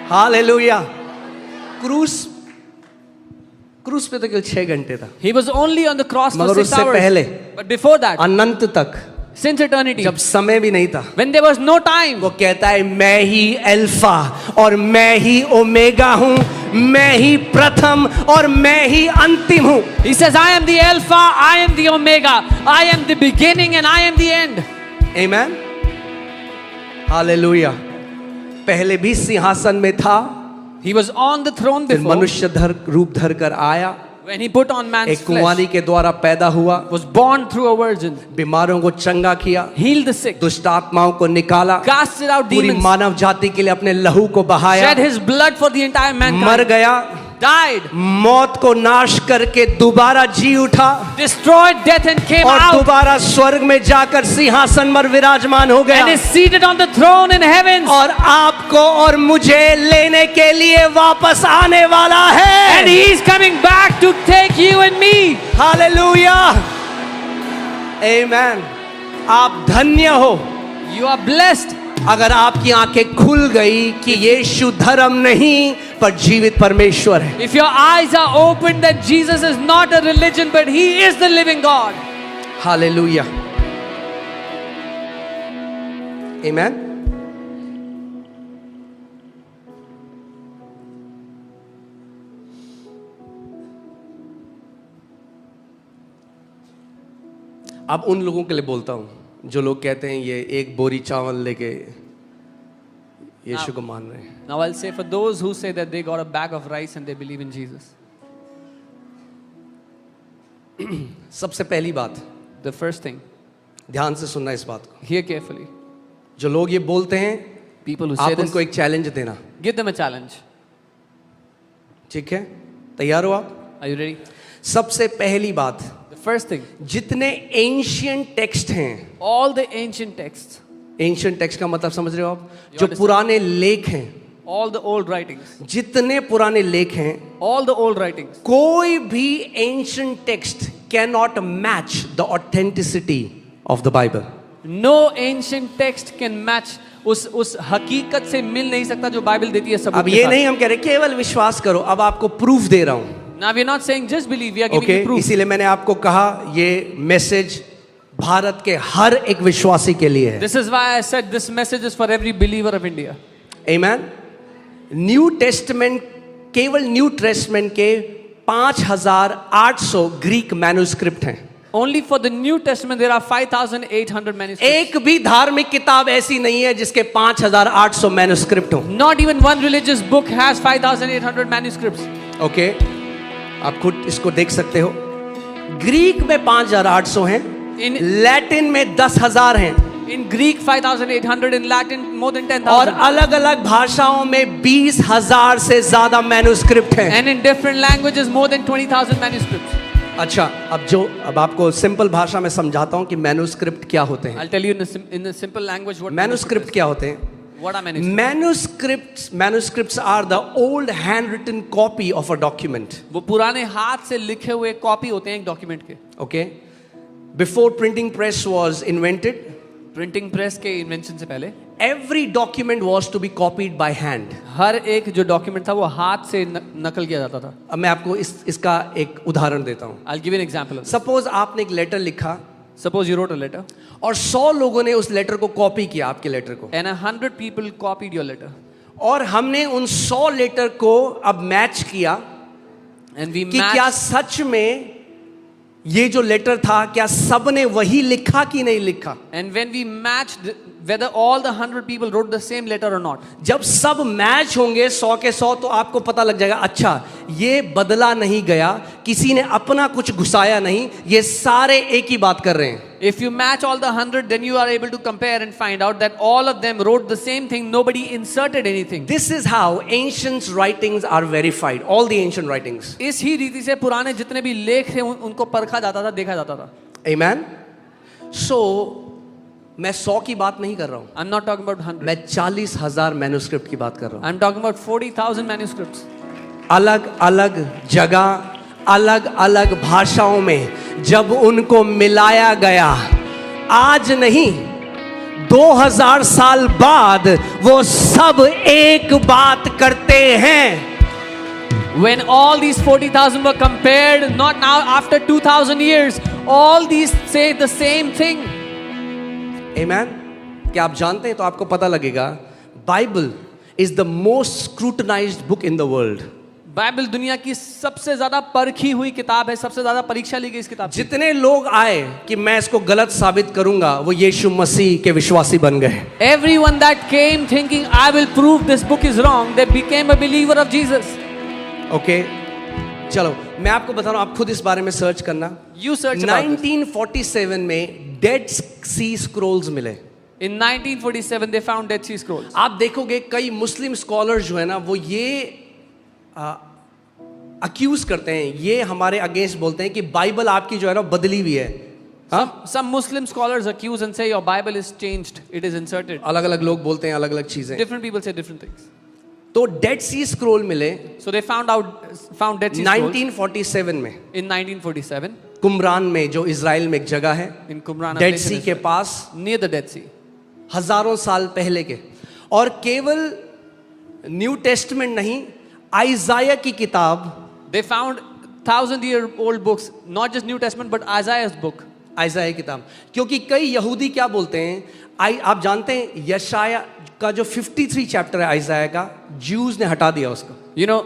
Hallelujah. क्रूस पे तो केवल 6 घंटे था, He was only on the cross for मगर 6 उससे hours. पहले But before that, अनंत तक, since eternity, जब समय भी नहीं था, when there was no time, वो कहता है मैं ही अल्फा और मैं ही ओमेगा हूं, मैं ही प्रथम और मैं ही अंतिम हूं। He says, I am the Alpha, I am the Omega, I am the beginning and I am the end. Amen. Hallelujah. पहले भी सिंहासन में था, He was on the throne फिर before. मनुष्य रूप धर कर आया, When He put on man's एक flesh, कुंवारी के द्वारा पैदा हुआ, was born through a virgin, बीमारों को चंगा किया, healed the sick, दुष्ट आत्माओं को निकाला, casted out पूरी demons, मानव जाति के लिए अपने लहू को बहाया, shed His blood for the entire मर mankind, गया, died, मौत को नाश करके दोबारा जी उठा destroyed death and came और out दोबारा स्वर्ग में जाकर सिंहासन पर विराजमान हो गया and is seated on the throne in heavens. और आपको और मुझे लेने के लिए वापस आने वाला है। And He is coming back to take you and me. Hallelujah. Amen. आप धन्य हो You are blessed अगर आपकी आंखें खुल गई कि यीशु धर्म नहीं पर जीवित परमेश्वर है। if your eyes are open that Jesus is not a religion but He is the living God. Hallelujah. Amen. अब उन लोगों के लिए बोलता हूं जो लोग कहते हैं ये एक बोरी चावल लेके यीशु को मान रहे हैं। Now I'll say for those who say that they got a bag of rice and they believe in Jesus. सबसे पहली बात, The first thing, ध्यान से सुनना इस बात को, hear carefully. जो लोग ये बोलते हैं People who say आप this, उनको एक चैलेंज देना, give them a challenge. ठीक है? तैयार हो आप? Are you ready? सबसे पहली बात, The first thing, जितने एंशियंट टेक्स्ट हैं, all the ancient texts, ancient text का मतलब समझ रहे हो आप? You जो understand? पुराने लेख हैं, all the old writings, जितने पुराने लेख हैं, all the old writings, कोई भी ancient text can not match the authenticity of the Bible. no ancient text can match उस हकीकत से मिल नहीं सकता जो बाइबल देती है सबूत अब के ये साथ. नहीं हम कह रहे केवल विश्वास करो, अब आपको प्रूफ दे रहा हूं। Now we are not saying just believe, we are giving okay you proof. इसीलिए मैंने आपको कहा ये मैसेज भारत के हर एक विश्वासी के लिए है। This is why I said this message is for every believer of India. Amen. New testament, केवल न्यू टेस्टमेंट के 5800 ग्रीक मैन्युस्क्रिप्ट हैं। Only for the New Testament there are 5,800 manuscripts. एक भी धार्मिक किताब ऐसी नहीं है जिसके 5800 मैन्युस्क्रिप्ट हो। Not even one religious book has 5,800 manuscripts. Okay आप खुद इसको देख सकते हो। ग्रीक में 5800 हैं, In- लैटिन में 10,000 हैं In Greek 5,800, in Latin more than और 10,000. अलग अलग भाषाओं में 20,000 से ज्यादा मैन्युस्क्रिप्ट हैं। And in different languages more than 20,000 manuscripts. अच्छा अब आपको सिंपल भाषा में समझाता हूं कि मैन्युस्क्रिप्ट क्या होते हैं। I'll tell you in a simple language what manuscript क्या होते हैं? What are manuscripts? Manuscripts are the old handwritten copy of a document. वो पुराने हाथ से लिखे हुए कॉपी होते हैं एक डॉक्यूमेंट के. Okay? Before printing press was invented, printing press के इन्वेंशन से पहले every document was to be copied by hand. हर एक जो डॉक्यूमेंट था वो हाथ से नकल किया जाता था. अब मैं आपको इसका एक उदाहरण देता हूँ. I'll give you an example of this. Suppose आपने एक लेटर लिखा Suppose you wrote a letter और 100 लोगों ने उस लेटर को कॉपी किया, आपके लेटर को, and 100 people copied your letter और हमने उन 100 लेटर को अब मैच किया and we कि क्या matched सच में ये जो लेटर था क्या सबने वही लिखा कि नहीं लिखा. and when we matched whether all the 100 people wrote the same letter or not. जब सब मैच होंगे 100 के 100 तो आपको पता लग जाएगा अच्छा ये बदला नहीं गया, किसी ने अपना कुछ घुसाया नहीं, ये सारे एक ही बात कर रहे हैं. If you match all the 100, then you are able to compare and find out that all of them wrote the same thing. Nobody inserted anything. This is how ancient writings are verified. All the ancient writings. इस ही रीति से पुराने जितने भी लेख थे उनको परखा जाता था, देखा जाता था. Amen. So मैं 100 की बात नहीं कर रहा हूँ. I'm not talking about 100. मैं 40,000 मैन्युस्क्रिप्ट की बात कर रहा हूँ. I'm talking about 40,000 manuscripts. अलग अलग जगह, अलग अलग भाषाओं में जब उनको मिलाया गया, आज नहीं 2000 साल बाद वो सब एक बात करते हैं. When all these 40,000 were compared, not now after 2,000 years, all these say the same thing. Amen. क्या आप जानते हैं तो आपको पता लगेगा Bible is the most scrutinised book in the world. Bible दुनिया की सबसे ज्यादा परखी हुई किताब है, सबसे ज्यादा परीक्षा ली गई इस किताब की. जितने लोग आए कि मैं इसको गलत साबित करूंगा वो यीशु मसीह के विश्वासी बन गए. Everyone that came thinking I will prove this book is wrong, they became a believer of Jesus. Okay चलो मैं आपको बता रहा हूं, आप खुद इस बारे में सर्च करना. You search about this. 1947 में डेड सी स्क्रॉल्स मिले. In 1947 they found Dead Sea Scrolls. आप देखोगे कई मुस्लिम स्कॉलर जो है ना वो ये अक्यूज करते हैं, ये हमारे अगेंस्ट बोलते हैं कि बाइबल आपकी जो है ना बदली हुई है. Some Muslim scholars accuse and say your Bible is changed, it is inserted. अलग अलग लोग बोलते हैं अलग अलग चीजें. Different people say different things. तो डेड सी स्क्रॉल मिले So they found Dead Sea Scrolls 1947 में in 1947 कुमरान में, जो इजराइल में एक जगह है, in Qumran, डेड सी के पास, near the Dead Sea. हजारों साल पहले के. और केवल न्यू टेस्टमेंट नहीं, आइजाया की किताब, They found 1,000-year-old books, not just New Testament but Isaiah's book. आइजाया की किताब. क्योंकि कई यहूदी क्या बोलते हैं, आप जानते हैं यशाया का जो 53 चैप्टर है आइजाया का, ज्यूज ने हटा दिया उसको. You know,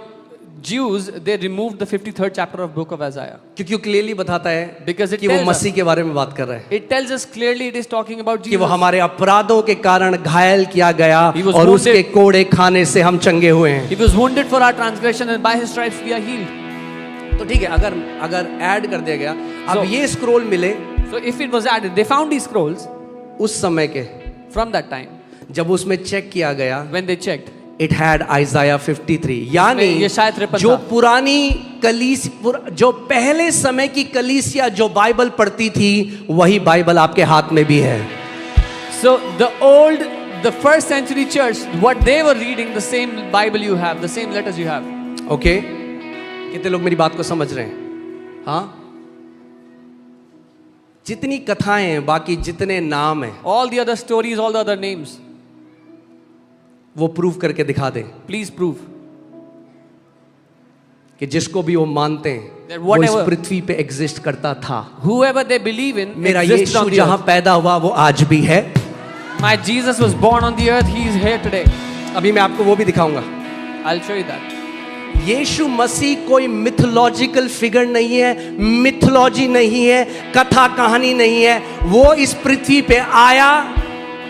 Jews, they removed the 53rd chapter of book of Isaiah. क्योंकि वो क्लियरली बताता है Because it कि वो tells us- मसीह के बारे में बात कर रहा है, It tells us clearly it is talking about कि वो Jesus. हमारे अपराधों के कारण घायल किया गया He was और wounded. उसके कोड़े खाने से हम चंगे हुए हैं. He was wounded for our transgression and by his stripes we are healed. तो ठीक है, अगर ऐड कर दिया गया, अब So- ये स्क्रॉल मिले So if it was added, they found these scrolls उस समय के, from that time जब उसमें चेक किया गया, when they checked. It had आइजाया 53, यानी ये शायद 53 जो था. पुरानी जो पहले समय की कलीसिया जो बाइबल पढ़ती थी वही बाइबल आपके हाथ में भी है. So the first century church, what they were reading, the same Bible you have, the same letters you have. Okay कितने लोग मेरी बात को समझ रहे हैं? हाँ, जितनी कथाएं हैं, बाकी जितने नाम हैं, All the other stories, all the other names, वो प्रूव करके दिखा दे please prove कि जिसको भी वो मानते हैं that वो इस whatever- पृथ्वी पे एग्जिस्ट करता था. whoever they believe in मेरा existed यीशु on the जहां earth. पैदा हुआ वो आज भी है. My Jesus was born on the earth, he is here today. अभी मैं आपको वो भी दिखाऊंगा. I'll show you that. यीशु मसीह कोई मिथोलॉजिकल फिगर नहीं है, मिथोलॉजी नहीं है, कथा कहानी नहीं है. वो इस पृथ्वी पे आया,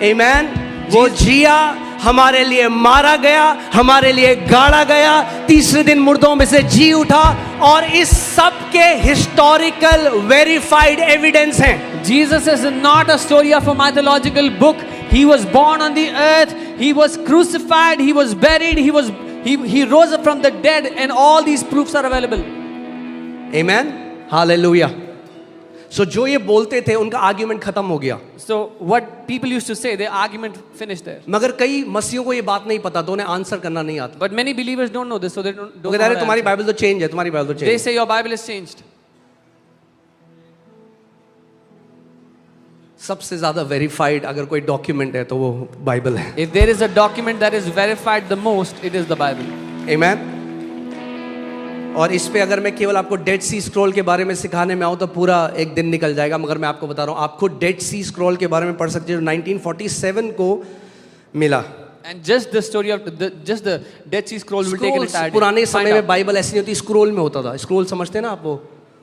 आमेन, वो जिया, हमारे लिए मारा गया, हमारे लिए गाड़ा गया, तीसरे दिन मुर्दों में से जी उठा, और इस सब के हिस्टोरिकल वेरीफाइड एविडेंस हैं. Jesus is not a story of a mythological book. He was born on the earth, he was crucified, he was buried, he rose up from the dead, and all these proofs are available. Amen, hallelujah. So जो ये बोलते थे उनका आर्ग्यूमेंट खत्म हो गया. So what people used to say, their argument finished there. मगर कई मसीहों को ये बात नहीं पता, तो उन्हें आंसर करना नहीं आता. But many believers don't know this, so they don't वो know कहते how हैं to तुम्हारी answer. बाइबल तो चेंज है, तुम्हारी बाइबल तो They change. say your Bible is changed. सबसे ज्यादा वेरीफाइड अगर कोई डॉक्यूमेंट है तो वो बाइबल है। If there is a document that is verified the most, it is the Bible. आमेन। और इस पे अगर मैं केवल आपको डेड सी स्क्रॉल के बारे में सिखाने में आऊँ तो पूरा एक दिन निकल जाएगा, मगर मैं आपको बता रहा हूँ, आप खुद डेड सी स्क्रॉल के बारे में पढ़ सकते हैं जो 1947 को मिला। And just the story of just the Dead Sea Scrolls will take an entire day. पुराने Find समय में out. बाइबल ऐसी नहीं होती, स्क्रॉल में होता था। स्क्रॉल समझते हैं ना आप, वो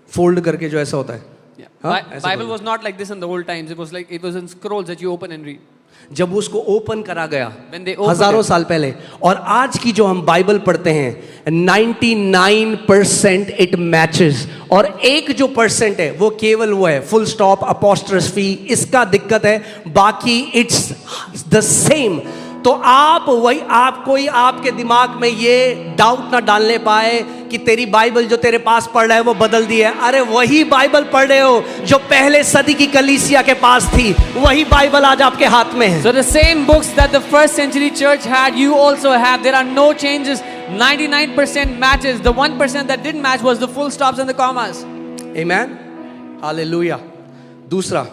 फोल्ड करके जो ऐसा होता है। Yeah. हाँ, ऐसा Bible होता was not like this in the old times. It was in scrolls that you open and read. है। जब उसको ओपन करा गया When they opened हजारों it. साल पहले, और आज की जो हम बाइबल पढ़ते हैं 99% इट मैचेस, और एक जो परसेंट है वो केवल वो है फुल स्टॉप अपोस्ट्रोफी, इसका दिक्कत है, बाकी इट्स द सेम। तो आप वही, आप कोई आपके दिमाग में ये डाउट ना डालने पाए कि तेरी बाइबल जो तेरे पास पढ़ रहा है वो बदल दी है। अरे वही बाइबल पढ़ रहे हो जो पहले सदी की कलीसिया के पास थी, वही बाइबल आज आपके हाथ में है। So the same books that the first century church had, you also have. There are no changes. 99% matches. The 1% that didn't match was the full stops and the commas. Amen. Hallelujah. दूसरा,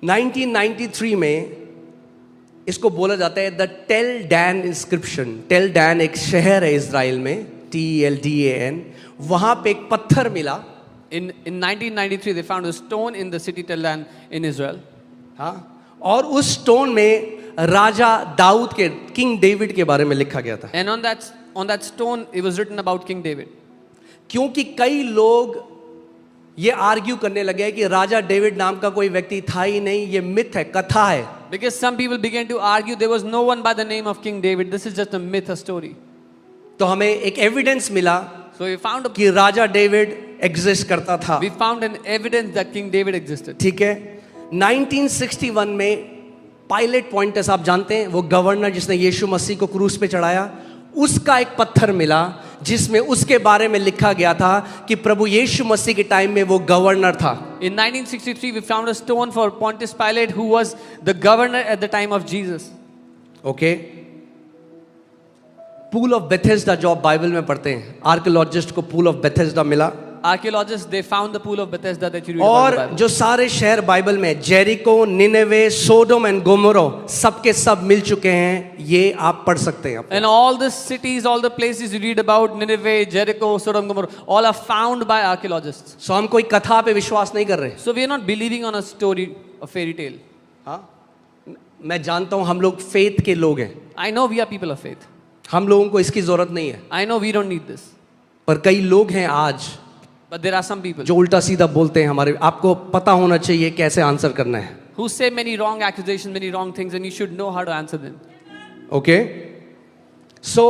1993 में इसको बोला जाता है the Tel Dan inscription. Tel Dan एक शहर है इजराइल में, TELDAN। वहां पे एक पत्थर मिला। In 1993, they found a stone in the city Tel Dan in Israel. हाँ, और उस स्टोन में राजा दाऊद के, किंग डेविड के बारे में लिखा गया था। And on that stone, it was written about King David. क्योंकि कई लोग ये आर्ग्यू करने लगे कि राजा डेविड नाम का कोई व्यक्ति था ही नहीं, ये मिथ है, कथा है। Because some people began to argue there was no one by the name of King David. This is just a myth, a story. तो हमें एक एविडेंस मिला So we found कि राजा डेविड एग्जिस्ट करता था। we found an evidence that King David existed. ठीक है। 1961 में पायलट पॉइंटस, आप जानते हैं, वो गवर्नर जिसने यीशु मसीह को क्रूस पे चढ़ाया, उसका एक पत्थर मिला जिसमें उसके बारे में लिखा गया था कि प्रभु यीशु मसीह के टाइम में वो गवर्नर था। In 1963, we found a stone for Pontius Pilate, who was the governor at the time of Jesus. Okay. Pool of Bethesda जो आप बाइबल में पढ़ते हैं, आर्कियोलॉजिस्ट को पूल ऑफ बेथेस्डा मिला। Archaeologists, they found the pool of Bethesda that you read about in और the Bible. जो सारे शहर बाइबल में, जेरिको, निनेवे, सोडोम एंड गोमोरो, सबके सब मिल चुके हैं, ये आप पढ़ सकते हैं। And all the cities, all the places you read about, Nineveh, Jericho, Sodom, Gomorrah, all are found by archaeologists. सो हम कोई कथा पे विश्वास नहीं कर रहे। So we are not believing on a story, a fairy tale. हाँ, मैं जानता हूं हम लोग फेथ के लोग हैं, I know we are people of faith. हम लोगों को इसकी जरूरत नहीं है, I know we don't need this. पर कई लोग हैं आज But there are some people जो उल्टा सीधा बोलते हैं हमारे, आपको पता होना चाहिए कैसे आंसर करना है। who say many wrong accusations, many wrong things, and you should know how to answer them. Okay. So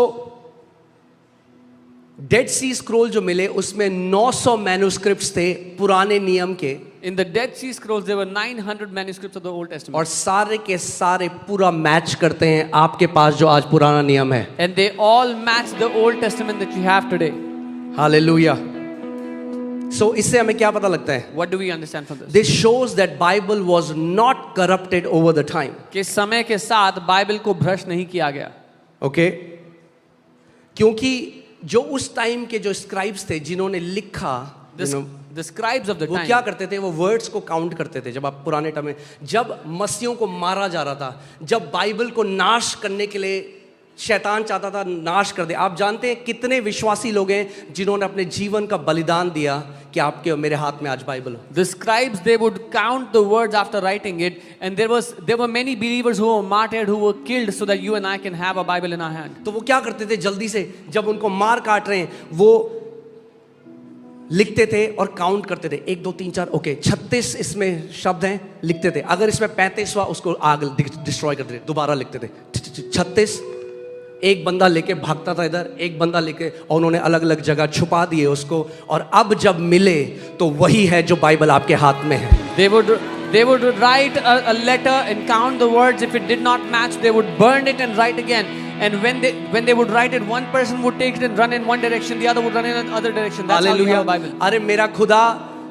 Dead Sea scroll जो मिले उसमें 900 मैन्युस्क्रिप्ट्स थे पुराने नियम के, In the Dead Sea Scrolls, there were 900 manuscripts of the Old Testament. और सारे के सारे पूरा मैच करते हैं आपके पास जो आज पुराना नियम है। And they all match the Old Testament that you have today. Hallelujah. So इससे हमें क्या पता लगता है? What do we understand from this? This shows that Bible was not corrupted over the time. कि समय के साथ बाइबल को भ्रष्ट नहीं किया गया। ओके। क्योंकि जो उस टाइम के जो स्क्राइब्स थे जिन्होंने लिखा, The scribes of the वो time, क्या करते थे? वो वर्ड्स को काउंट करते थे। जब आप पुराने टाइम में, जब मसीहों को मारा जा रहा था, जब बाइबल को नाश करने के लिए शैतान चाहता था नाश कर दे, आप जानते हैं कितने विश्वासी लोग हैं जिन्होंने अपने जीवन का बलिदान दिया कि आपके और मेरे हाथ में आज बाइबल हो। the scribes, they would count the words after writing it, and there were many believers who were martyred, who were killed so that you and I can have a Bible in our hand. तो वो क्या करते थे? जल्दी से जब उनको मार काट रहे हैं, वो लिखते थे और काउंट करते थे, 1 2 3 4, ओके 36 इसमें शब्द हैं, लिखते थे। अगर इसमें 35 हुआ उसको आग डिस्ट्रॉय करते थे, दोबारा लिखते थे 36। एक बंदा लेके भागता था इधर, एक बंदा लेके, और उन्होंने अलग अलग जगह छुपा दिए उसको, और अब जब मिले तो वही है जो बाइबल आपके हाथ में है। They would write a letter and count the words. If it did not match, they would burn it and write again. And when they would write it, one person would take it and run in one direction, the other would run in another direction. That's how you have a Bible. अरे मेरा खुदा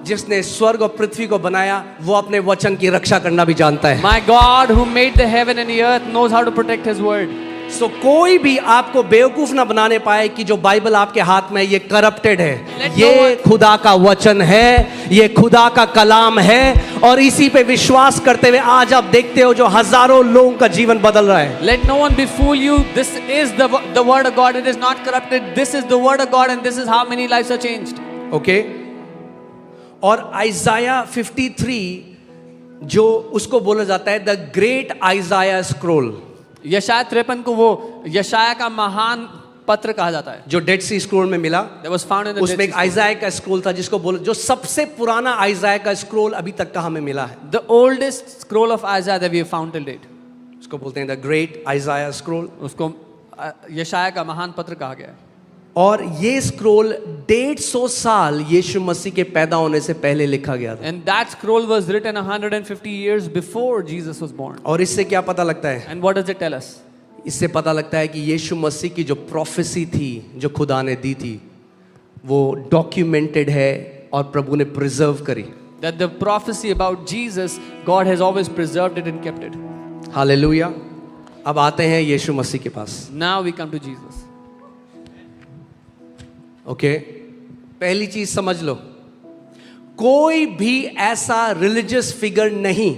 जिसने स्वर्ग और पृथ्वी को बनाया, वो अपने वचन की रक्षा करना भी जानता है। My God, who made the heaven and the earth, knows how to protect His word. सो कोई भी आपको बेवकूफ ना बनाने पाए कि जो बाइबल आपके हाथ में है ये करप्टेड है। Let ये no one- खुदा का वचन है, ये खुदा का कलाम है, और इसी पे विश्वास करते हुए आज आप देखते हो जो हजारों लोगों का जीवन बदल रहा है। Let no one befool you. This is the word of God. It is not corrupted. This is the word of God, and this is how many lives are changed. Okay और आइजाया 53 जो उसको बोला जाता है द ग्रेट आइजाया स्क्रोल, यशाया 53 को वो यशाया का महान पत्र कहा जाता है। जो डेड सी स्क्रोल में मिला, That was found in the उसमें Dead एक Sea आइजाया का स्क्रोल था जिसको बोल जो सबसे पुराना आइजाया का स्क्रोल अभी तक का हमें मिला है। Scroll. The oldest scroll of Isaiah that we have found till date. उसको बोलते हैं द ग्रेट आइजाया स्क्रोल। उसको यशाया का महान पत्र कहा गया है। और ये स्क्रोल 150 साल यीशु मसीह के पैदा होने से पहले लिखा गया था। And that scroll was written 150 years before Jesus was born. और इससे क्या पता लगता है? And what does it tell us? इससे पता लगता है कि यीशु मसीह की जो प्रोफेसी थी जो खुदा ने दी थी वो डॉक्यूमेंटेड है और प्रभु ने प्रिजर्व करी। That the prophecy about Jesus, God has always preserved it and kept it. Hallelujah. अब आते हैं यीशु मसीह के पास। Now we come to Jesus. Okay पहली चीज समझ लो, कोई भी ऐसा रिलीजियस फिगर नहीं,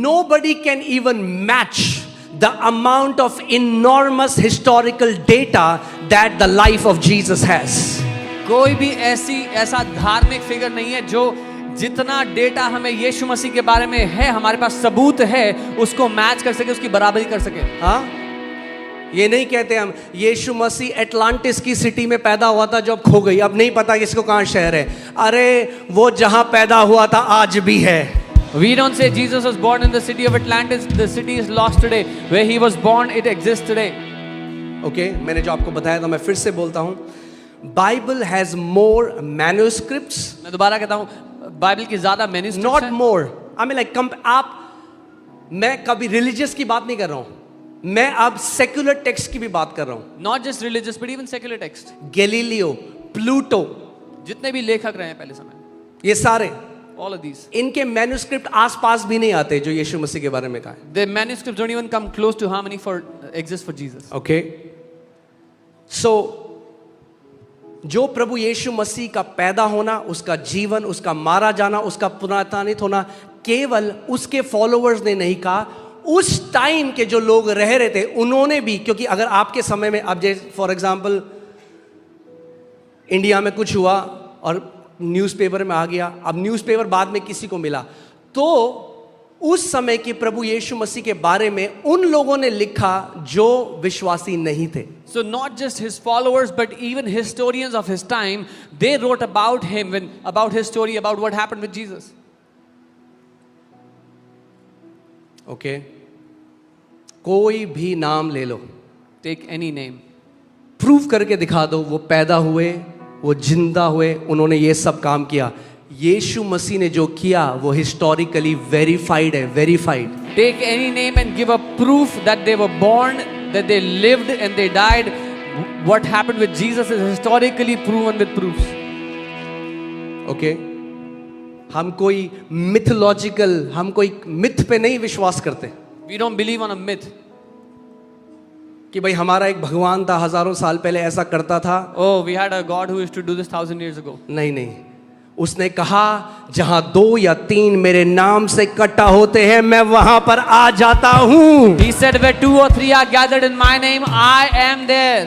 nobody can even match the amount of enormous historical data that the life of Jesus has. कोई भी ऐसा धार्मिक फिगर नहीं है जो जितना डेटा हमें यीशु मसीह के बारे में है, हमारे पास सबूत है, उसको मैच कर सके, उसकी बराबरी कर सके। हाँ, ये नहीं कहते हम यीशु मसीह एटलांटिस की सिटी में पैदा हुआ था जो अब खो गई, अब नहीं पता किसको कहाँ शहर है। अरे वो जहाँ पैदा हुआ था आज भी है। We don't say Jesus was born in the city of Atlantis. The city is lost today. Where he was born, it exists today. Okay मैंने जो आपको बताया था मैं फिर से बोलता हूँ, बाइबल हैज मोर मैन्युस्क्रिप्ट्स, मैं दोबारा कहता हूँ, बाइबल की ज्यादा मैन्युस्क्रिप्ट्स नॉट हैं। मोर। आई मीन लाइक मैं कभी रिलीजियस की बात नहीं कर रहा हूँ, मैं अब सेक्युलर टेक्स्ट की भी बात कर रहा हूँ। Not just religious, but even secular text. Galileo, Pluto, जितने भी लेखक रहे हैं पहले समय, ये सारे all of these, इनके मैन्युस्क्रिप्ट आसपास भी नहीं आते जो यीशु मसीह के बारे में कहा है। the manuscripts don't even come close to how many exist for Jesus. Okay so जो प्रभु यीशु मसीह का पैदा होना, उसका जीवन, उसका मारा जाना, उसका पुनरुत्थानित होना, केवल उसके फॉलोअर्स ने नहीं कहा, उस टाइम के जो लोग रह रहे थे उन्होंने भी, क्योंकि अगर आपके समय में अब जैसे फॉर एग्जांपल इंडिया में कुछ हुआ और न्यूज़पेपर में आ गया, अब न्यूज़पेपर बाद में किसी को मिला, तो उस समय के प्रभु यीशु मसीह के बारे में उन लोगों ने लिखा जो विश्वासी नहीं थे। So not just his followers, but even historians of his time, they wrote about him, about his story, about what happened with Jesus. Okay कोई भी नाम ले लो, Take any name. प्रूव करके दिखा दो वो पैदा हुए, वो जिंदा हुए, उन्होंने ये सब काम किया। यीशु मसीह ने जो किया वो हिस्टोरिकली वेरीफाइड है, verified. Take any name and give a proof that they were born, that they lived and they died. What happened with Jesus is historically proven with proofs. Okay हम कोई मिथोलॉजिकल, हम कोई मिथ पे नहीं विश्वास करते We don't believe on a myth. कि भाई हमारा एक भगवान था हजारों साल पहले ऐसा करता था। Oh, we had a God who used to do this 1,000 years ago. नहीं नहीं, उसने कहा जहां 2 या 3 मेरे नाम से इकट्ठा होते हैं मैं वहां पर आ जाता हूं। He said, where 2 or 3 are gathered in my name, I am there.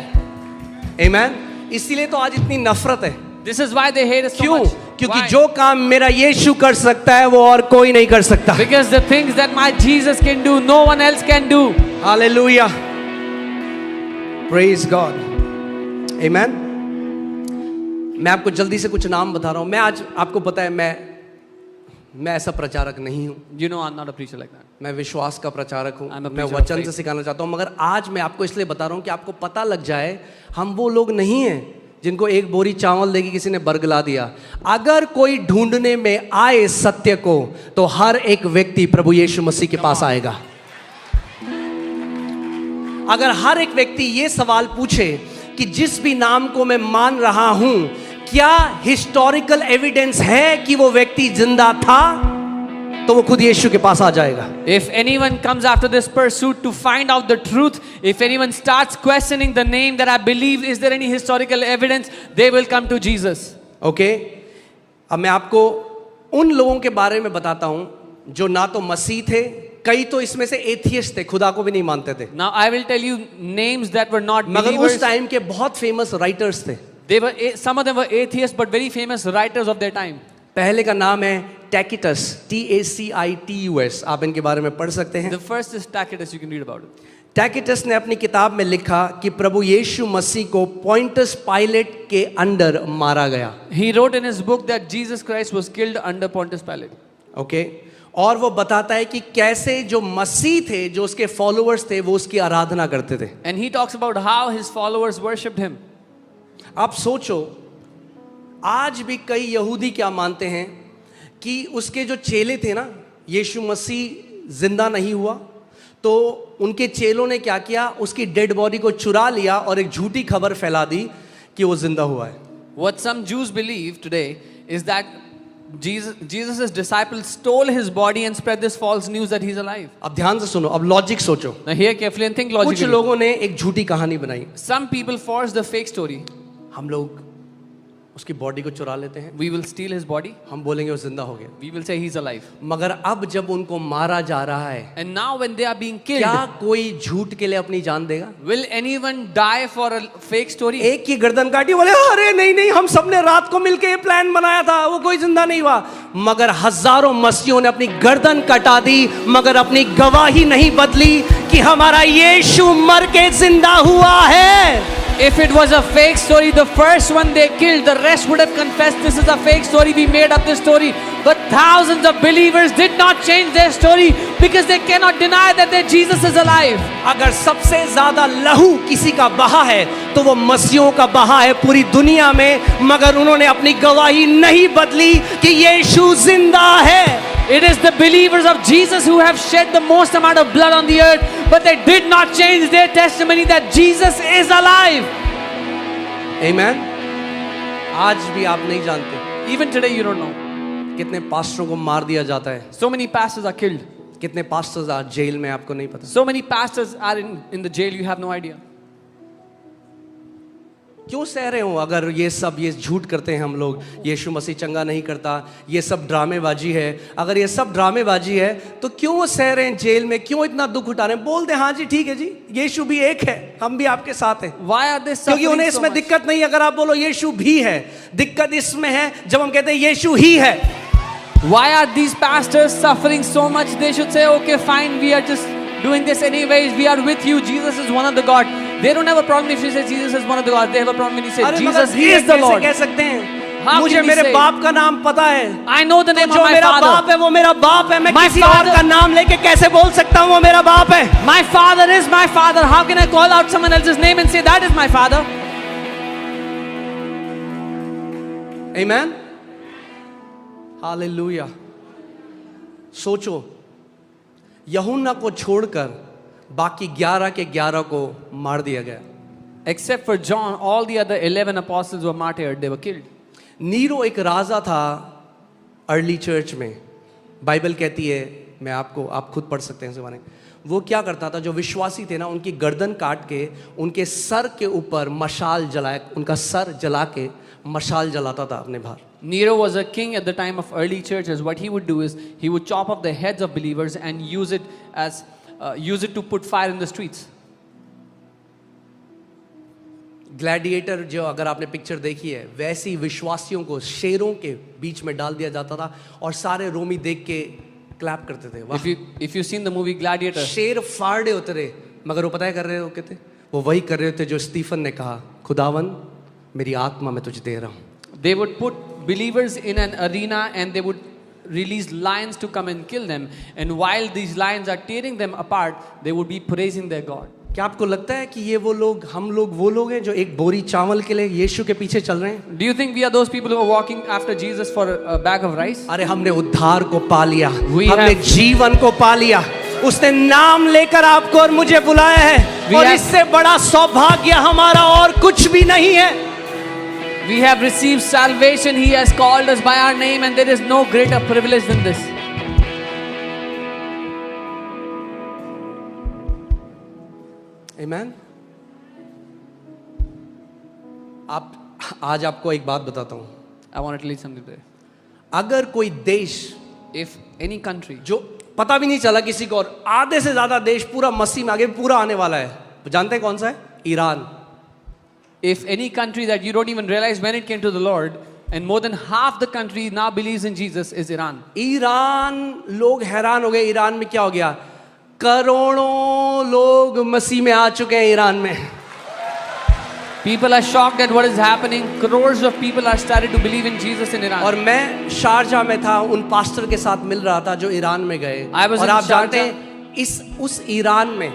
आमेन। इसीलिए तो आज इतनी नफरत है। This is why they hate us so क्यों? much. क्योंकि Why? जो काम मेरा यीशु कर सकता है वो और कोई नहीं कर सकता। Because the things that my Jesus can do, no one else can do. Hallelujah, praise God, amen. मैं आपको जल्दी से कुछ नाम बता रहा हूं। मैं आज आपको पता है मैं ऐसा प्रचारक नहीं हूं, You know I'm not a preacher like that. मैं विश्वास का प्रचारक हूं, I'm a मैं preacher of वचन faith. से सिखाना चाहता हूं। मगर आज मैं आपको इसलिए बता रहा हूं कि आपको पता लग जाए हम वो लोग नहीं हैं जिनको एक बोरी चावल देके किसी ने बरगला दिया। अगर कोई ढूंढने में आए सत्य को तो हर एक व्यक्ति प्रभु यीशु मसीह के पास आएगा। अगर हर एक व्यक्ति ये सवाल पूछे कि जिस भी नाम को मैं मान रहा हूं क्या हिस्टोरिकल एविडेंस है कि वो व्यक्ति जिंदा था, तो वो खुद यीशु के पास आ जाएगा। If anyone comes after this pursuit to find out the truth, if anyone starts questioning the name that I believe, is there any historical evidence, they will come to Jesus. Okay, अब मैं आपको उन लोगों के बारे में बताता हूं जो ना तो मसीह थे, कई तो इसमें से एथियस्ट थे, खुदा को भी नहीं मानते थे, Now I will tell you names that were not मगर उस believers. टाइम के बहुत फेमस राइटर्स थे। Some of them were atheists but very famous writers of their time. पहले का नाम है टैकिटस, TACITUS, आप इनके बारे में पढ़ सकते हैं। The first is Tacitus, you can read about it. टैकिटस ने अपनी किताब में लिखा कि प्रभु यीशु मसीह को पॉन्टस पायलट के अंडर मारा गया। He wrote in his book that Jesus Christ was killed under Pontius Pilate. Okay, और वो बताता है कि कैसे जो मसीह थे, जो उसके फॉलोअर्स थे, वो उसकी आराधना करते थे। And he talks about how his followers worshipped him. आप सोचो, आज भी कई यहूदी क्या मानते हैं कि उसके जो चेले थे ना, यीशु मसीह जिंदा नहीं हुआ, तो उनके चेलों ने क्या किया, उसकी डेड बॉडी को चुरा लिया और एक झूठी खबर फैला दी कि वो जिंदा हुआ है। What some Jews believe today is that Jesus' disciples stole his body and spread this false news that he's alive. अब ध्यान से सुनो, अब लॉजिक सोचो। Now hear carefully and think कुछ logically. लोगों ने एक झूठी कहानी बनाई, Some people forge the fake story. हम लोग उसकी बॉडी को चुरा लेते हैं, We will steal his body. हम बोलेंगे वो जिंदा हो गया, We will say he's alive. मगर अब जब उनको मारा जा रहा है, And now when they are being killed, क्या कोई झूठ के लिए अपनी जान देगा? will anyone die for a fake story? एक की गर्दन काटी, बोले अरे नहीं नहीं, हम सबने रात को मिलके ये प्लान बनाया था, वो कोई जिंदा नहीं हुआ। मगर हजारों मसीहों ने अपनी गर्दन कटा दी, मगर अपनी गवाही नहीं बदली कि हमारा यीशु मर के जिंदा हुआ है। If it was a fake story, the first one they killed, the rest would have confessed this is a fake story, we made up this story. But thousands of believers did not change their story because they cannot deny that their Jesus is alive. अगर सबसे ज्यादा लहू किसी का बहा है तो वो मसीहों का बहा है पूरी दुनिया में, मगर उन्होंने अपनी गवाही नहीं बदली कि यीशु जिंदा है। It is the believers of Jesus who have shed the most amount of blood on the earth, but they did not change their testimony that Jesus is alive. आमेन। आज भी आप नहीं जानते Even today you don't know. कितने पास्टरों को मार दिया जाता है, So many pastors are killed. कितने पास्टर्स आज जेल में, आपको नहीं पता। So many pastors are in the jail, you have no idea. क्यों सह रहे हो? अगर ये झूठ करते हैं हम लोग, यीशु मसीह चंगा नहीं करता, ये सब ड्रामेबाजी है, अगर ये सब ड्रामेबाजी है तो क्यों वो सह रहे हैं जेल में, क्यों इतना दुख उठा रहे हैं? बोल दे हाँ जी ठीक है जी, यीशु भी एक है, हम भी आपके साथ हैं। Why are they क्योंकि suffering उन्हें so इसमें much? दिक्कत नहीं, अगर आप बोलो यीशु भी है। दिक्कत इसमें है जब हम कहते हैं यीशु ही है। Why are these pastors suffering so much? They should say, okay, fine, we are just doing this anyways. We are with you. Jesus is one of the God. They don't have a problem if you say Jesus is one of the God. They have a problem when you say Jesus is the Lord. कह सकते हैं How मुझे can we मेरे say? बाप का नाम पता है, I know the तो name जो of my मेरा बाप father. है वो मेरा बाप है, मैं My किसी और father- का नाम लेके कैसे बोल सकता हूँ वो मेरा बाप है? My father is my father. How can I call out someone else's name and say that is my father? Amen, hallelujah. सोचो, यूहन्ना को छोड़कर बाकी 11 के 11 को मार दिया गया। Except for John, all the other 11 apostles were martyred. They were killed. Nero एक राजा था अर्ली चर्च में, बाइबल कहती है, मैं आपको, आप खुद पढ़ सकते हैं इसके बारे में। वो क्या करता था, जो विश्वासी थे ना, उनकी गर्दन काट के उनके सर के ऊपर मशाल जलाए, उनका सर जला के मशाल जलाता था अपने बाहर। Nero was a king at the time of early churches. What he would do is he would chop off the heads of believers and use it to put fire in the streets. Gladiator जो अगर आपने पिक्चर देखी है, वैसी विश्वासियों को शेरों के बीच में डाल दिया जाता था और सारे रोमी देख के क्लैप करते थे। वाह! If you've seen the movie Gladiator, शेर फाड़े उतरे, मगर वो पता है कर रहे होते थे, वो वही कर रहे थे जो स्टीफन ने कहा, खुदावन मेरी आत्मा मैं तुझे दे रहा हूँ। they would put believers in an arena and they would release lions to come and kill them. And while these lions are tearing them apart, they would be praising their God. क्या आपको लगता है कि ये वो लोग, हम लोग वो लोग हैं जो एक बोरी चावल के लिए यीशु के पीछे चल रहे हैं? Do you think we are those people who are walking after Jesus for a bag of rice? अरे हमने उद्धार को पा लिया, We हमने have- जीवन को पा लिया, उसने नाम लेकर आपको और मुझे बुलाया है, We और have- इससे बड़ा सौभाग्य हमारा और कुछ भी नहीं है। We have received salvation. He has called us by our name and there is no greater privilege than this. आमेन। आज आपको एक बात बताता हूं। I want to tell you something today. अगर कोई देश If any country, जो पता भी नहीं चला किसी को, और आधे से ज्यादा देश पूरा मसीह में आगे पूरा आने वाला है, जानते हैं कौन सा है? Iran. if any country that you don't even realize when it came to the Lord, and more than half the country now believes in Jesus, is Iran. Iran, लोग हैरान हो गए। ईरान में क्या हो गया? करोड़ों लोग मसीह में आ चुके हैं ईरान में। People are shocked at what is happening. Crores of people are started to believe in Jesus in Iran. और मैं शारजा में था, उन पास्टर के साथ मिल रहा था जो ईरान में गए। I was और in आप जानते Sharjah. हैं उस ईरान में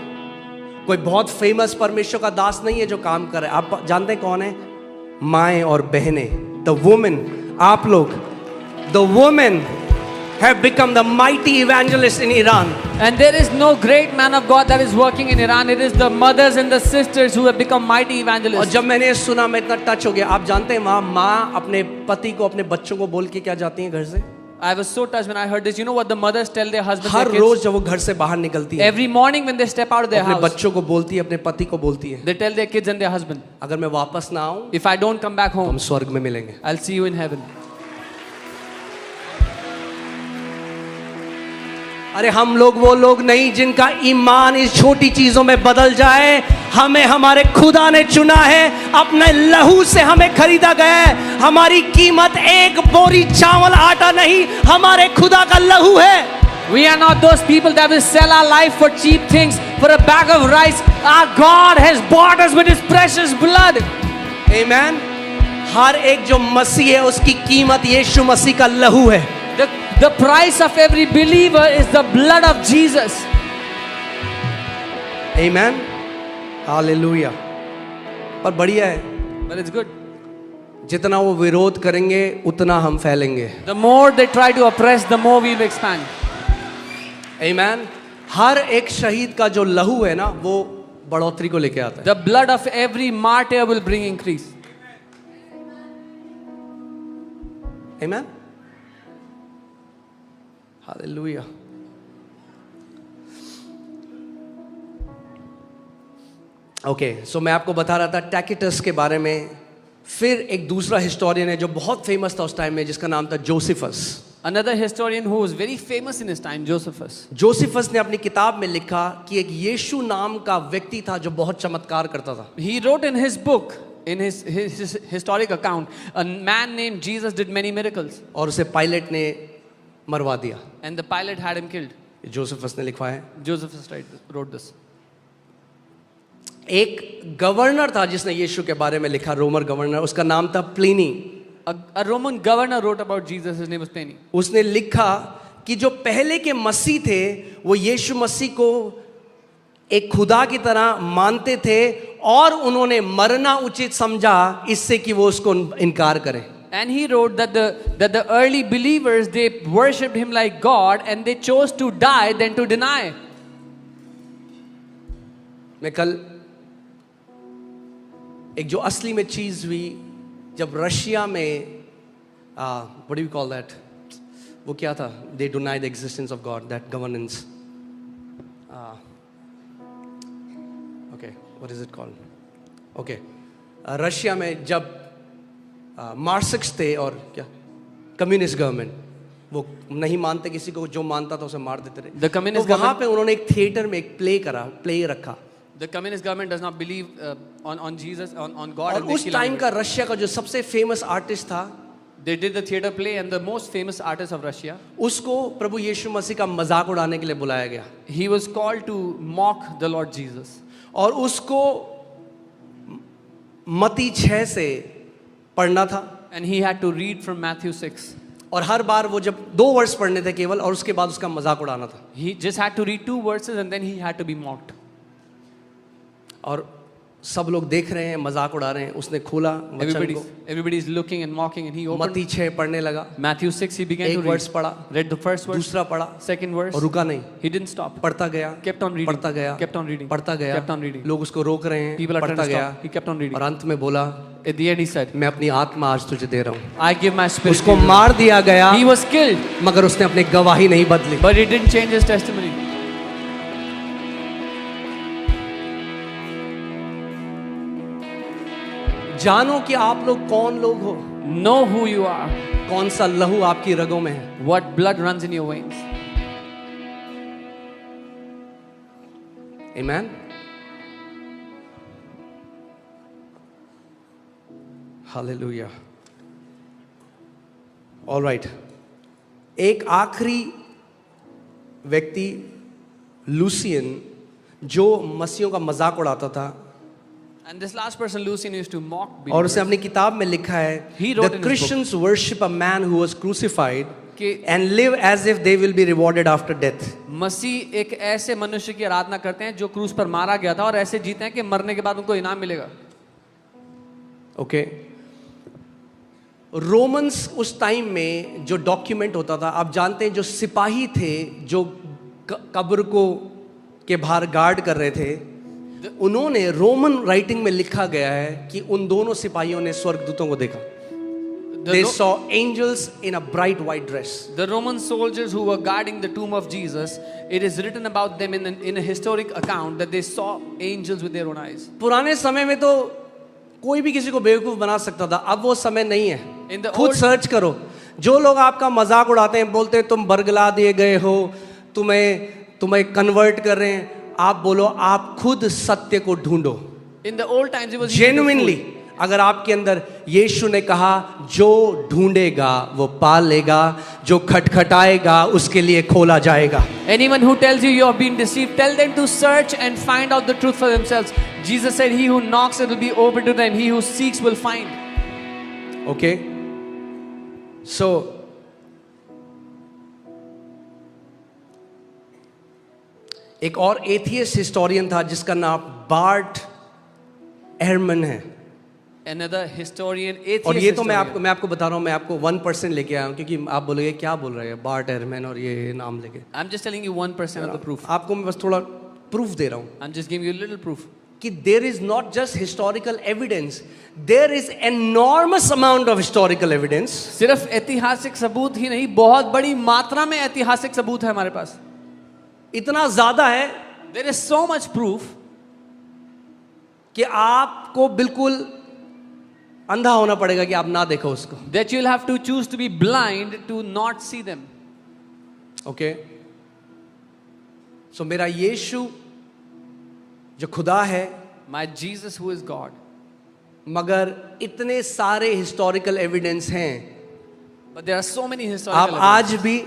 कोई बहुत फेमस परमेश्वर का दास नहीं है जो काम कर रहा है। आप जानते हैं कौन है? माएं और बहनें, द वुमेन, आप लोग, the women have become the mighty evangelist in Iran. And there is no great man of God that is working in Iran. It is the mothers and the sisters who have become mighty और evangelists. जब मैंने सुना मैं इतना टच हो गया। आप जानते हैं वहां माँ अपने पति को, अपने बच्चों को बोल के क्या जाती हैं घर से? I was so touched when I heard this. You know what the mothers tell their husbands, her their rose kids? जब वो घर से बाहर निकलती है, Every morning when they step out of their अपने house, बच्चों को बोलती है, अपने पति को बोलती है, they tell their kids and their husband, अगर मैं वापस ना आऊं if I don't come back तो हम home, स्वर्ग में मिलेंगे। I'll see you in heaven. अरे हम लोग वो लोग नहीं जिनका ईमान इस छोटी चीजों में बदल जाए। हमें हमारे खुदा ने चुना है, अपने लहू से हमें खरीदा गया है। हमारी कीमत एक बोरी चावल आटा नहीं, हमारे खुदा का लहू है। We are not those people that will sell our life for cheap things, for a bag of rice. Our God has bought us with His precious blood. आमीन। हर एक जो मसीह है उसकी कीमत यीशु मसीह का लहू है। The price of every believer is the blood of Jesus. आमीन, हालेलुया। पर बढ़िया है, But it's good. जितना वो विरोध करेंगे उतना हम फैलेंगे। The more they try to oppress, the more we will expand. आमीन। हर एक शहीद का जो लहू है ना, वो बढ़ोतरी को लेके आता है। The blood of every martyr will bring increase. आमीन, हालेलुया। ओके, सो मैं आपको बता रहा था टैकिटस के बारे में। फिर एक दूसरा हिस्टोरियन है जो बहुत फेमस था उस टाइम में, जिसका नाम था Josephus. Another historian who was very famous in his time, Josephus. Josephus ने अपनी किताब में लिखा कि एक यीशु नाम का व्यक्ति था जो बहुत चमत्कार करता था। He wrote in his book, in his historic account, a man named Jesus did many miracles. और उसे पायलट ने मरवा दिया। And the pilot had him killed. Josephus ने लिखा है। Josephus wrote this. एक गवर्नर था जिसने यीशु के बारे में लिखा, रोमन गवर्नर, उसका नाम था Pliny. A Roman governor wrote about Jesus. His name was Pliny. उसने लिखा कि जो पहले के मसीह थे वो यीशु मसीह को एक खुदा की तरह मानते थे और उन्होंने मरना उचित समझा इससे कि वो उसको इनकार करें। And he wrote that the early believers, they worshipped him like God and they chose to die than to deny. मैं कल एक जो असली में चीज हुई जब रशिया में what do you call that, वो क्या था, they deny the existence of God, that governance, okay, what is it called, okay, Russia में जब मार्क्सिस्ट थे और क्या कम्युनिस्ट गवर्नमेंट, वो नहीं मानते किसी को, जो मानता था उसे मार देते थे। The communist तो वहाँ government- पे उन्होंने एक थिएटर में एक प्ले रखा। The communist government does not believe on Jesus, on God. और And they उस kill टाइम everybody. का रशिया का जो सबसे फेमस आर्टिस्ट था, They did the theater play and the most famous artist of Russia, उसको प्रभु यीशु मसीह का मजाक उड़ाने के लिए बुलाया गया he was called to mock the Lord Jesus. और उसको मत्ती 6 से पढ़ना था। And he had to read from Matthew 6. और हर बार वो जब 2 वर्ष पढ़ने थे केवल, और उसके बाद उसका मजाक उड़ाना था। He just had to read 2 verses and then he had to be mocked. और सब लोग देख रहे हैं, मजाक उड़ा रहे हैं। उसने खोला वचन को, Everybody is looking and mocking and he opened मत्ती 6 पढ़ने लगा। Matthew 6. He began एक to वर्ष read. पढ़ा, Read the first verse, दूसरा पढ़ा second verse. और रुका नहीं, He didn't stop. पढ़ता गया, Kept on reading. पढ़ता गया, Kept on reading. पढ़ता गया, Kept on reading. लोग उसको रोक रहे हैं, People are trying पढ़ता to गया, stop. He kept on reading. और अंत में बोला, At the end he said, मैं अपनी आत्मा आज तुझे दे रहा हूँ। I give my spirit उसको to you. मार दिया गया, He was killed, मगर उसने अपनी गवाही नहीं बदली। but he didn't change his testimony. जानो कि आप लोग कौन लोग हो, Know who you are, कौन सा लहू आपकी रगों में है। what blood runs in your veins. Amen. Hallelujah. All right. एक आखिरी व्यक्ति लूसियन जो मसीहों का मजाक उड़ाता था, And this last person, Lucian, used to mock और believers. उसने अपनी किताब में लिखा है, He wrote the in his Christians worship a man who was crucified कि and live as if they will be rewarded after death. मसीह एक ऐसे मनुष्य की आराधना करते हैं जो क्रूस पर मारा गया था और ऐसे जीते हैं कि मरने के बाद उनको इनाम मिलेगा. ओके. रोमन्स उस टाइम में जो डॉक्यूमेंट होता था, आप जानते हैं, जो सिपाही थे जो कब्र को के बाहर गार्ड कर रहे थे, उन्होंने रोमन राइटिंग में लिखा गया है कि उन दोनों सिपाहियों ने स्वर्गदूतों को देखा. They saw angels in a bright white dress. The Roman soldiers who were guarding the tomb of Jesus, it is written about them in a historic account that they saw angels with their own eyes. पुराने समय में तो कोई भी किसी को बेवकूफ बना सकता था, अब वो समय नहीं है. In the खुद old- सर्च करो. जो लोग आपका मजाक उड़ाते हैं, बोलते हैं तुम बरगला दिए गए हो, तुम्हें कन्वर्ट कर रहे हैं, आप बोलो आप खुद सत्य को ढूंढो. In the old times, it was easy to genuinely fool. अगर आपके अंदर यीशु ने कहा जो ढूंढेगा वो पा लेगा, जो खटखटाएगा उसके लिए खोला जाएगा. Anyone who tells you you have been deceived, tell them to search and find out the truth for themselves. Jesus said, "He who knocks, it will be open to them. He who seeks will find." Okay. So एक और एथियस्ट हिस्टोरियन था जिसका नाम बार्ट एहरमन है. Another historian, atheist और ये तो historian. मैं आपको बता रहा हूँ, मैं आपको 1% लेके आया हूँ, क्योंकि आप बोलोगे क्या बोल रहे हैं बार्ट एहरमन और ये नाम लेके. I'm just telling you 1% of the proof. आपको मैं बस थोड़ा प्रूफ दे रहा हूँ I'm just giving you a little proof. कि there is not just historical evidence, there is enormous amount of historical evidence. सिर्फ ऐतिहासिक सबूत ही नहीं, बहुत बड़ी मात्रा में ऐतिहासिक सबूत है हमारे पास. इतना ज्यादा है There is so much proof कि आपको बिल्कुल अंधा होना पड़ेगा कि आप ना देखो उसको. that you'll have to choose to be blind to not see them. Okay. So मेरा यीशु जो खुदा है, My Jesus who is God. मगर इतने सारे हिस्टोरिकल एविडेंस हैं. But there are so many आप historical आज भी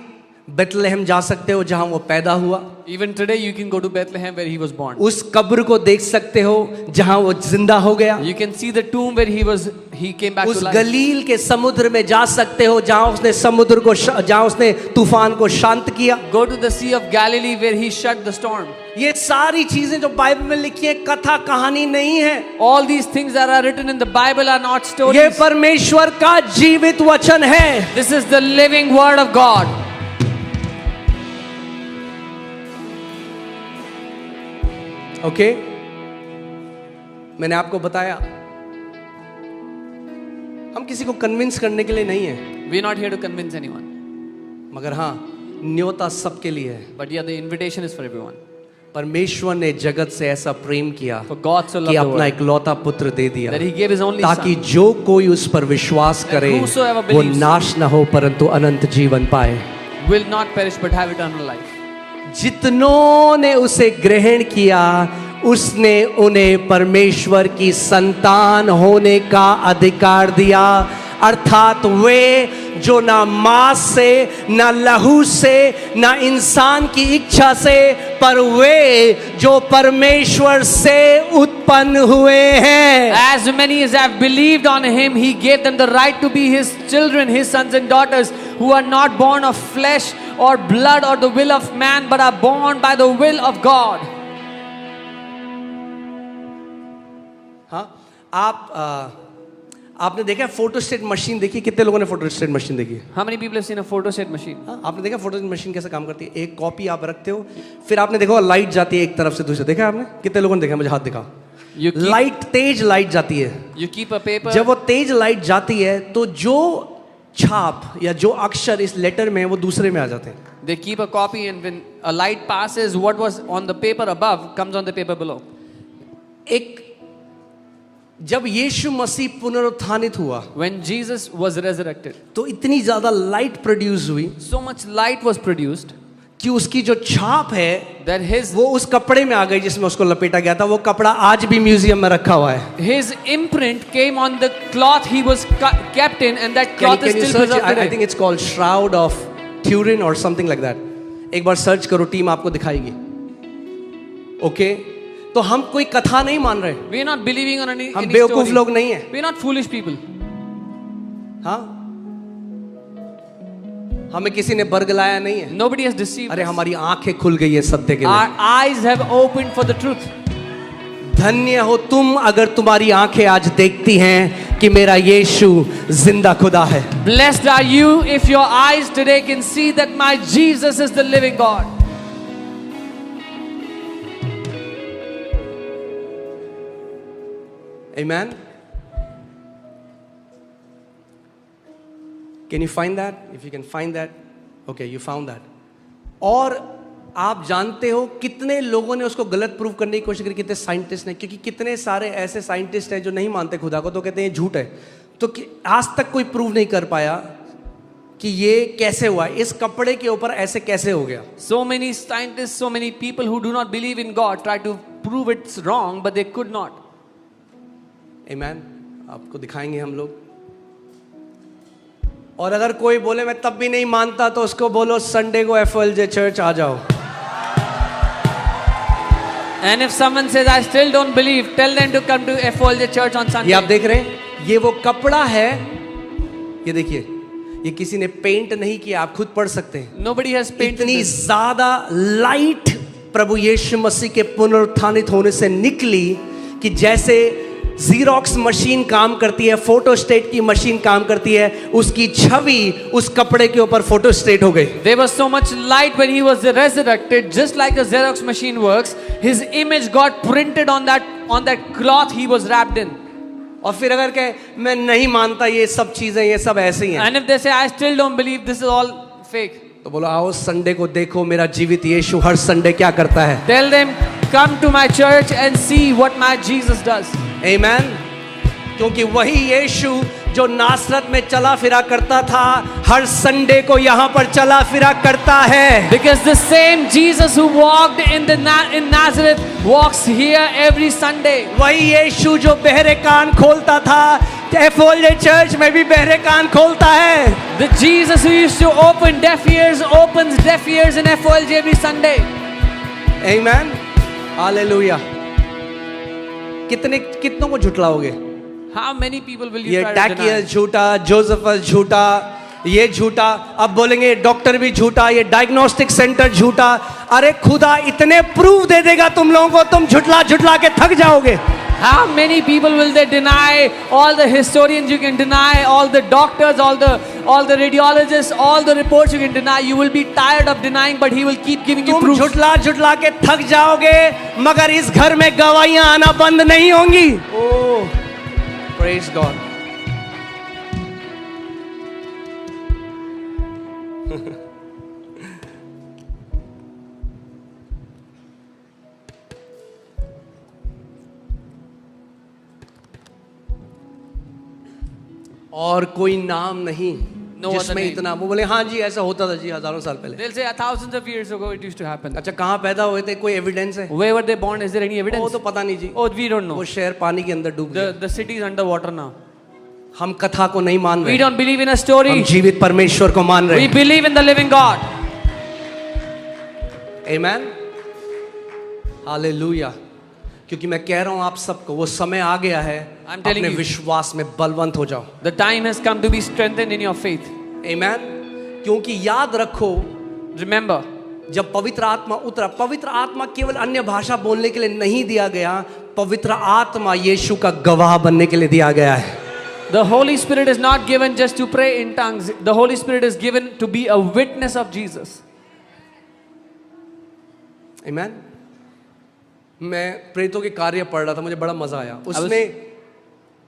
बेथलेहम जा सकते हो जहां वो पैदा हुआ. Even today you can go to Bethlehem where he was born. उस कब्र को देख सकते हो जहां वो जिंदा हो गया. You can see the tomb where he came back उस to life. गलील के समुद्र में जा सकते हो जहां उसने समुद्र को जहां उसने तूफान को शांत किया. Go to the Sea of Galilee where he shut the storm. ये सारी चीजें जो बाइबल में लिखी है कथा कहानी नहीं है. All these things that are written in the Bible are not ये stories. परमेश्वर का जीवित वचन है. This is the living word of God. Okay. मैंने आपको बताया हम किसी को कन्विंस करने के लिए नहीं है, We're not here to convince anyone. मगर हाँ न्योता सबके लिए है. But yeah, the invitation is for everyone. परमेश्वर ने जगत से ऐसा प्रेम किया For God so कि loved the अपना world इकलौता पुत्र दे दिया that he gave his only ताकि son. जो कोई उस पर विश्वास करे whosoever वो believes नाश न हो परंतु अनंत जीवन पाए. Will not perish but have eternal life. जितनों ने उसे ग्रहण किया उसने उन्हें परमेश्वर की संतान होने का अधिकार दिया. अर्थात वे जो ना मांस से, ना लहू से, ना इंसान की इच्छा से, पर वे जो परमेश्वर से उत्पन्न हुए हैं. As many as have believed on him, he gave them the right to be his children, his sons and daughters, who are not born of flesh or blood or the will of man, but are born by the will of God. हाँ, आपने देखा फोटोस्टेट मशीन देखी? कितने लोगों ने फोटोस्टेट मशीन देखी है? How many people have seen a photostat machine? हाँ, आपने देखा फोटोस्टेट मशीन कैसे काम करती है? एक कॉपी आप रखते हो, फिर आपने देखा लाइट जाती है एक तरफ से दूसरे. देखा आपने? कितने लोगों ने देखा? मुझे हाथ दिखाओ. You keep, light, Tej light जाती है. you keep a paper. जब वो तेज लाइट जाती है तो जो छाप या जो अक्षर इस लेटर में है वो दूसरे में आ जाते हैं. They keep a copy, and when a light passes, what was on the paper above comes on the paper below. एक जब यीशु मसीह पुनरुत्थानित हुआ When Jesus was resurrected, तो इतनी ज्यादा लाइट प्रोड्यूस हुई so much light was produced कि उसकी जो छाप है that वो उस कपड़े में आ गई जिसमें उसको लपेटा गया था। वो कपड़ा आज भी म्यूजियम में रखा हुआ है। his imprint came on the cloth he was kept in, and that cloth is still preserved I today. think it's called Shroud of Turin or something like that. एक बार सर्च करो, टीम आपको दिखाएगी। ओके, तो हम कोई कथा नहीं मान रहे, We are not believing on any हम any बेवकूफ story. लोग नहीं है। We are not foolish people. हाँ, हमें किसी ने बरगलाया नहीं है। Nobody has deceived अरे us. हमारी आंखें खुल गई है सत्य के लिए। Our eyes have opened for the truth. धन्य हो तुम अगर तुम्हारी आंखें आज देखती हैं कि मेरा यीशु जिंदा खुदा है। Blessed are you if your eyes today can see that my Jesus is the living God. Amen. Can you find that? If you can find that. Okay, you found that. और आप जानते हो कितने लोगों ने उसको गलत प्रूव करने की कोशिश की, कितने साइंटिस्ट ने, क्योंकि कितने सारे ऐसे साइंटिस्ट हैं जो नहीं मानते खुदा को, तो कहते हैं झूठ है। तो आज तक कोई प्रूव नहीं कर पाया कि ये कैसे हुआ, इस कपड़े के ऊपर ऐसे कैसे हो गया। So many scientists, so many people who do not believe in God try to prove it's wrong, but they could not. Amen. आपको दिखाएंगे हम लोग। और अगर कोई बोले मैं तब भी नहीं मानता, तो उसको बोलो संडे को FOLJ चर्च आ जाओ। And if someone says I still don't believe, tell them to come to FOLJ church on Sunday. ये आप देख रहे हैं, ये वो कपड़ा है, ये देखिए, ये किसी ने पेंट नहीं किया, आप खुद पढ़ सकते हैं। Nobody has painted इतनी this. ज्यादा लाइट प्रभु यीशु मसीह के पुनरुत्थानित होने से निकली कि जैसे जीरोक्स मशीन काम करती है, फोटोस्टेट की मशीन काम करती है, उसकी छवि उस कपड़े के ऊपर फोटोस्टेट हो गई। There was so much light when he was resurrected, just like a Xerox machine works. His image got printed on that cloth he was wrapped in. और फिर अगर कहे मैं नहीं मानता ये सब चीजें, ये सब ऐसे ही हैं, And if they say I still don't believe, this is all fake. तो बोलो आओ संडे को देखो मेरा जीवित यीशु हर संडे क्या करता है। Tell them come to my church and see what my Jesus does. आमेन। क्योंकि वही यीशु जो नासरत में चला फिरा करता था, हर संडे को यहाँ पर चला फिरा करता है। Because the same Jesus who walked in Nazareth walks here every Sunday. वही यीशु जो बहरे कान खोलता था, FOLJ चर्च में भी बहरे कान खोलता है। The Jesus who used to open deaf ears opens deaf ears in FOLJ every Sunday. Amen, hallelujah. कितनों को झुठलाओगे? How many people will you ये try to deny? टैकियस झूठा, जोसेफस झूठा, ये झूठा, अब बोलेंगे डॉक्टर भी झूठा, ये डायग्नोस्टिक सेंटर झूठा। अरे खुदा इतने प्रूफ दे देगा तुम लोगों को, तुम झुठला के थक जाओगे। How many people will they deny? All the historians you can deny, all the doctors, all the radiologists, all the reports you can deny. You will be tired of denying, but he will keep giving you तुम proof. झुठला के थक जाओगे, मगर इस घर में गवाहियां आना बंद नहीं होंगी। ओह, प्रेज गॉड। और कोई नाम नहीं No other जिसमें name. इतना, वो बोले हाँ जी ऐसा होता था जी हजारों साल पहले। They'll say thousands of years ago it used to happen. अच्छा कहाँ पैदा हुए थे, कोई एविडेंस है? Where were they born? Is there any वो evidence? तो पता नहीं जी, Oh, we don't know. वो शहर पानी के अंदर डूब गया। The city is underwater now. हम कथा को नहीं मान We रहे, don't believe in a story. हम जीवित परमेश्वर को मान रहे We हैं। believe in the living God. Amen, hallelujah. क्योंकि मैं कह रहा हूं आप सबको, वो समय आ गया है, I'm telling अपने you. विश्वास में बलवंत हो जाओ। The time has come to be strengthened in your faith. आमेन। क्योंकि याद रखो, Remember, जब पवित्र आत्मा उतरा, पवित्र आत्मा केवल अन्य भाषा बोलने के लिए नहीं दिया गया, पवित्र आत्मा यीशु का गवाह बनने के लिए दिया गया है। the Holy Spirit is not given just to pray in tongues. The Holy Spirit is given to be a witness of Jesus. आमेन। मैं प्रेतों के कार्य पढ़ रहा था, मुझे बड़ा मजा आया। उसमें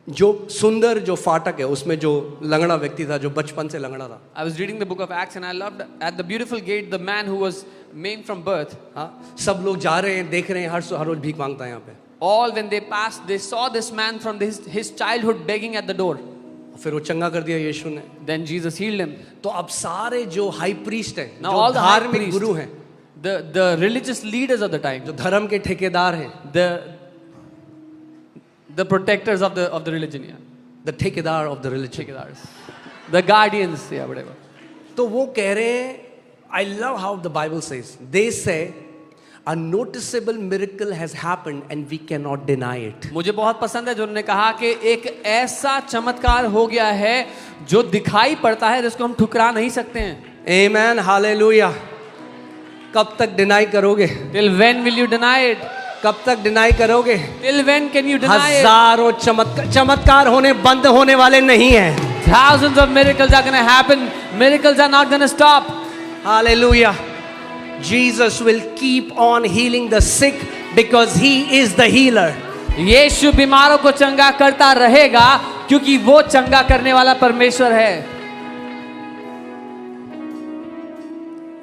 जो सुंदर जो फाटक है, उसमें जो लंगड़ा व्यक्ति था, जो बचपन से लंगड़ा था। I was reading the book of Acts and I loved at the beautiful gate the man who was maimed from birth. हाँ, सब लोग जा रहे हैं, देख रहे हैं, हर रोज भीख मांगता है यहाँ पे। All when they passed, they saw this man from his childhood begging at the door. फिर वो चंगा कर दिया यीशु ने। Then Jesus healed him. तो अब सारे जो हाई प्रीस्ट हैं, Now जो all the high धार्मिक priests, गुरु हैं, the religious leaders of the time, जो धर्म के ठेकेदार हैं, the protectors of the religion, yeah, the ठेकेदार of the religion, ठेकेदार्स, the guardians, yeah, whatever. तो वो कह रहे हैं, I love how the Bible says, they say a noticeable miracle has happened and we cannot deny it. मुझे बहुत पसंद है जो उन्होंने कहा कि एक ऐसा चमत्कार हो गया है जो दिखाई पड़ता है जिसको हम ठुकरा नहीं सकते हैं। Amen, hallelujah. कब तक डिनाई करोगे? Till when will you deny it? कब तक डिनाई करोगे? Till when can you deny it? हजारों चमत्कार होने बंद होने वाले नहीं हैं। Thousands of miracles are going to happen. Miracles are not going to stop. Hallelujah. Jesus will keep on healing the sick because he is the healer. यीशु बीमारों को चंगा करता रहेगा क्योंकि वो चंगा करने वाला परमेश्वर है।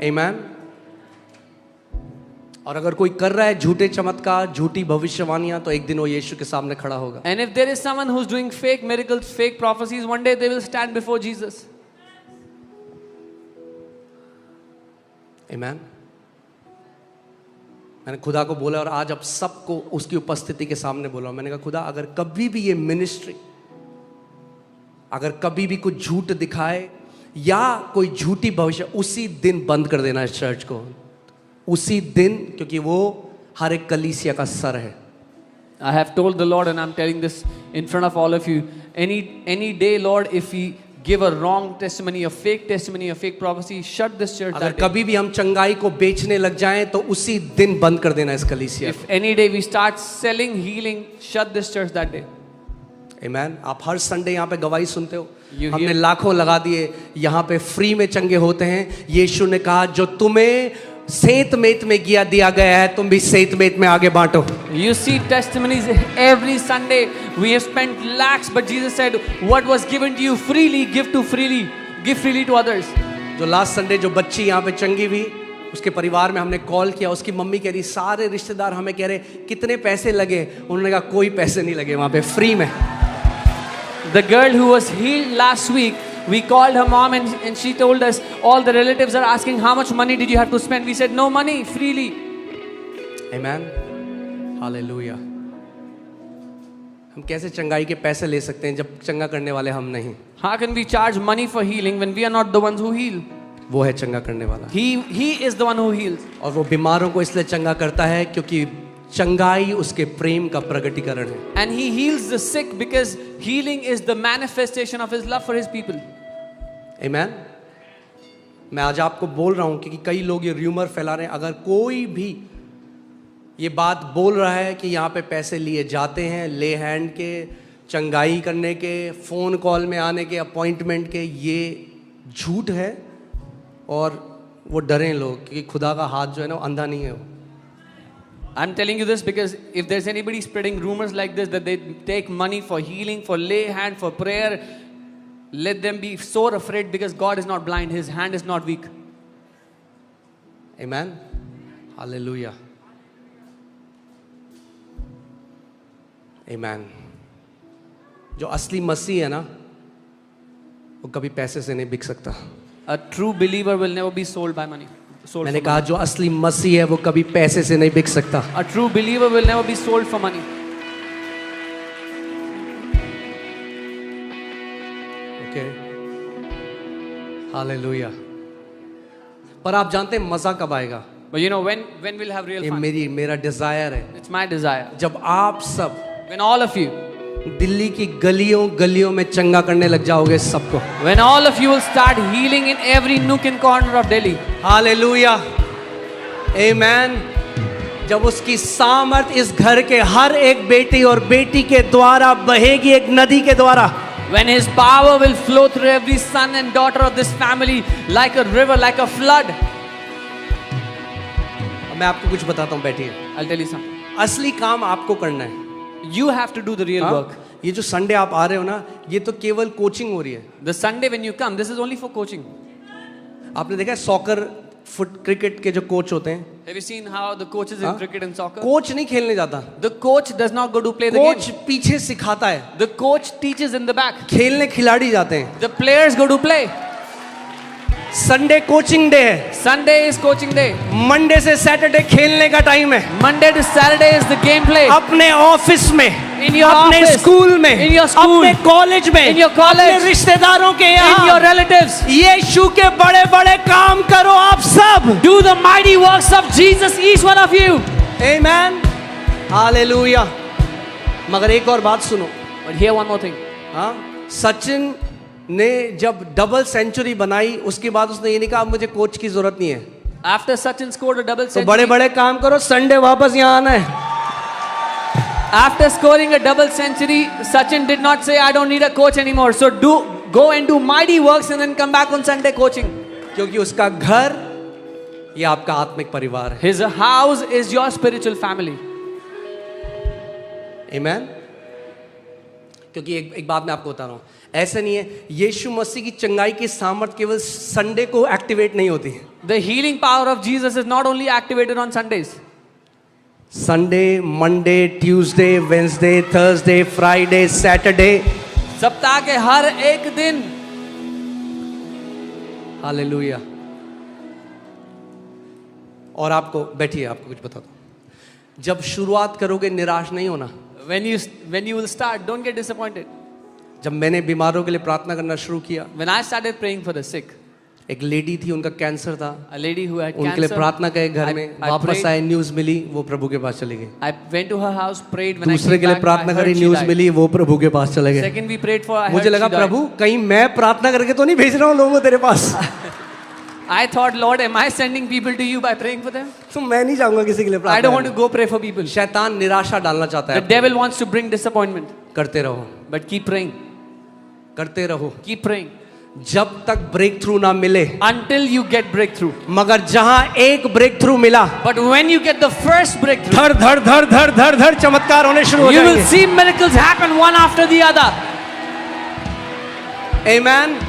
Amen. और अगर कोई कर रहा है झूठे चमत्कार, झूठी भविष्यवाणियां, तो एक दिन वो यीशु के सामने खड़ा होगा। And if there is someone who's doing fake miracles, fake prophecies, one day they will stand before Jesus. Amen. मैंने खुदा को बोला और आज अब सबको उसकी उपस्थिति के सामने बोला। मैंने कहा खुदा, अगर कभी भी ये मिनिस्ट्री, अगर कभी भी कुछ झूठ दिखाए या कोई झूठी भविष्य, उसी दिन बंद कर देना इस चर्च को, उसी दिन, क्योंकि वो हर एक कलीसिया का सर है। I have told the Lord and I'm telling this in front of all of you. Any day, Lord, if we give a wrong testimony, a fake testimony, a fake prophecy, shut this church अगर that day. कभी भी हम चंगाई को बेचने लग जाएं तो उसी दिन बंद कर देना इस कलीसिया If any day we start selling healing, shut this church that day. Amen. आप हर संडे यहाँ पे गवाही सुनते हो। You हमने hear- लाखों लगा दिए, यहाँ पे फ्री में चंगे होते हैं। यीशु ने कहा जो तुम्हें सेंत मेत में दिया गया है, तुम भी सेंत मेत में आगे बांटो। You see testimonies every Sunday. We have spent lakhs, but Jesus said, what was given to you freely, give freely to others. जो लास्ट संडे जो बच्ची यहाँ पे चंगी हुई, उसके परिवार में हमने कॉल किया, उसकी मम्मी कह रही सारे रिश्तेदार हमें कह रहे कितने पैसे लगे, उन्होंने कहा कोई पैसे नहीं लगे, वहाँ पे फ्री में। The girl who was healed last week, we called her mom and she told us, all the relatives are asking, how much money did you have to spend? We said, no money, freely. Amen. Hallelujah. हम कैसे चंगाई के पैसे ले सकते हैं जब चंगा करने वाले हम नहीं? How can we charge money for healing when we are not the ones who heal? वो है चंगा करने वाला। He is the one who heals. और वो बीमारों को इसलिए चंगा करता है क्योंकि चंगाई उसके प्रेम का प्रगटीकरण है। And he heals the sick because healing is the manifestation of his love for his people. Amen. मैं आज आपको बोल रहा हूं क्योंकि कई लोग ये र्यूमर फैला रहे हैं, अगर कोई भी ये बात बोल रहा है कि यहाँ पे पैसे लिए जाते हैं, ले हैंड के, चंगाई करने के, फ़ोन कॉल में आने के, अपॉइंटमेंट के, ये झूठ है। और वो डरें लोग क्योंकि खुदा का हाथ जो है ना अंधा नहीं है। I'm telling you this because if there's anybody spreading rumors like this that they take money for healing, for lay hand, for prayer, let them be so afraid because God is not blind, his hand is not weak. Amen. Hallelujah. Amen. जो असली मसीह है ना, वो कभी पैसे से नहीं बिक सकता। A true believer will never be sold by money. मैंने कहा जो असली मसीह है वो कभी पैसे से नहीं बिक सकता। A true believer will never be sold for money. Okay. Hallelujah. पर आप जानते हैं मजा कब आएगा? But you know when we'll have real ये fun? मेरा डिजायर है। It's my desire. जब आप सब When all of you, Delhi की गलियों में चंगा करने लग जाओगे सबको। when all of you will start healing in every nook and corner of Delhi. Hallelujah. Amen. जब उसकी सामर्थ इस घर के हर एक बेटी और बेटी के द्वारा बहेगी एक नदी के द्वारा। When his power will flow through every son and daughter of this family like a river, like a flood. मैं आपको कुछ बताता हूँ, बैठिए। I'll tell you something. असली काम आपको करना है। You have to do the real work. ये जो संडे आप आ रहे हो ना, ये तो केवल कोचिंग हो रही है। The Sunday when you come, this is only for coaching. आपने देखा है सॉकर, क्रिकेट के जो कोच होते हैं, Have you seen how the coaches in cricket and soccer? Coach नहीं खेलने जाता, The coach does not go to play the coach game. पीछे सिखाता है, The coach teaches in the back. खेलने खिलाड़ी जाते हैं। The players go to play. Sunday coaching day है, Sunday is coaching day. Monday से सैटरडे खेलने का टाइम है। Monday to Saturday is the game play. अपने ऑफिस में, In your अपने office, स्कूल में, in your school, अपने कॉलेज में, in your college, अपने रिश्तेदारों के In your यहाँ relatives. यीशु के बड़े बड़े काम करो आप सब। Do the mighty works of Jesus, each one of you. Amen, hallelujah. मगर एक और बात सुनो, But here one more thing. हाँ, सचिन ने जब डबल सेंचुरी बनाई उसके बाद उसने ये नहीं कहा अब मुझे कोच की जरूरत नहीं है, After Sachin scored a double तो century, बड़े बड़े काम करो, संडे वापस यहाँ आना है। after scoring a double century, Sachin did not say, I don't need a coach anymore. So go and do mighty works and then come back on Sunday coaching. क्योंकि उसका घर ये आपका आत्मिक परिवार है। His house is your spiritual family. आमेन। क्योंकि एक बात मैं आपको बता रहा हूँ, ऐसा नहीं है यीशु मसीह की चंगाई की सामर्थ केवल संडे को एक्टिवेट नहीं होती है। The healing power of Jesus is not only activated on Sundays. Sunday, Monday, Tuesday, Wednesday, Thursday, Friday, Saturday, सप्ताह के हर एक दिन। हालेलुया। और आपको बैठिए, आपको कुछ बता दो, जब शुरुआत करोगे निराश नहीं होना। When you will start, don't get disappointed. जब मैंने बीमारों के लिए प्रार्थना करना शुरू किया, When I started praying for the sick, एक लेडी थी, उनका कैंसर था, a lady who had उनके लिए cancer, प्रार्थना करे घर में, I वापस prayed. आए, न्यूज मिली, वो प्रभु के पास चले गए। I went to her house, prayed. When I दूसरे came के लिए back, प्रार्थना I करी, heard she न्यूज died. मिली, वो प्रभु के पास चले गए। Second we prayed for, I heard मुझे लगा she died. प्रभु कहीं मैं प्रार्थना करके तो नहीं भेज रहा हूँ लोगों को तेरे पास। I thought, Lord, am I sending people to you by praying for them? तो मैं नहीं जाऊंगा किसी के लिए I प्रार्थना don't want to करने। go pray for people. शैतान निराशा डालना चाहता The है, devil wants to bring disappointment. करते रहो, But keep praying. करते रहो, Keep praying. जब तक ब्रेक थ्रू ना मिले। Until you get breakthrough. मगर जहां एक ब्रेक थ्रू मिला, But when you get the first breakthrough, धर धर धर धर धर धर चमत्कार होने शुरू हो you will जाएंगे। see miracles happen one after the other. आमेन।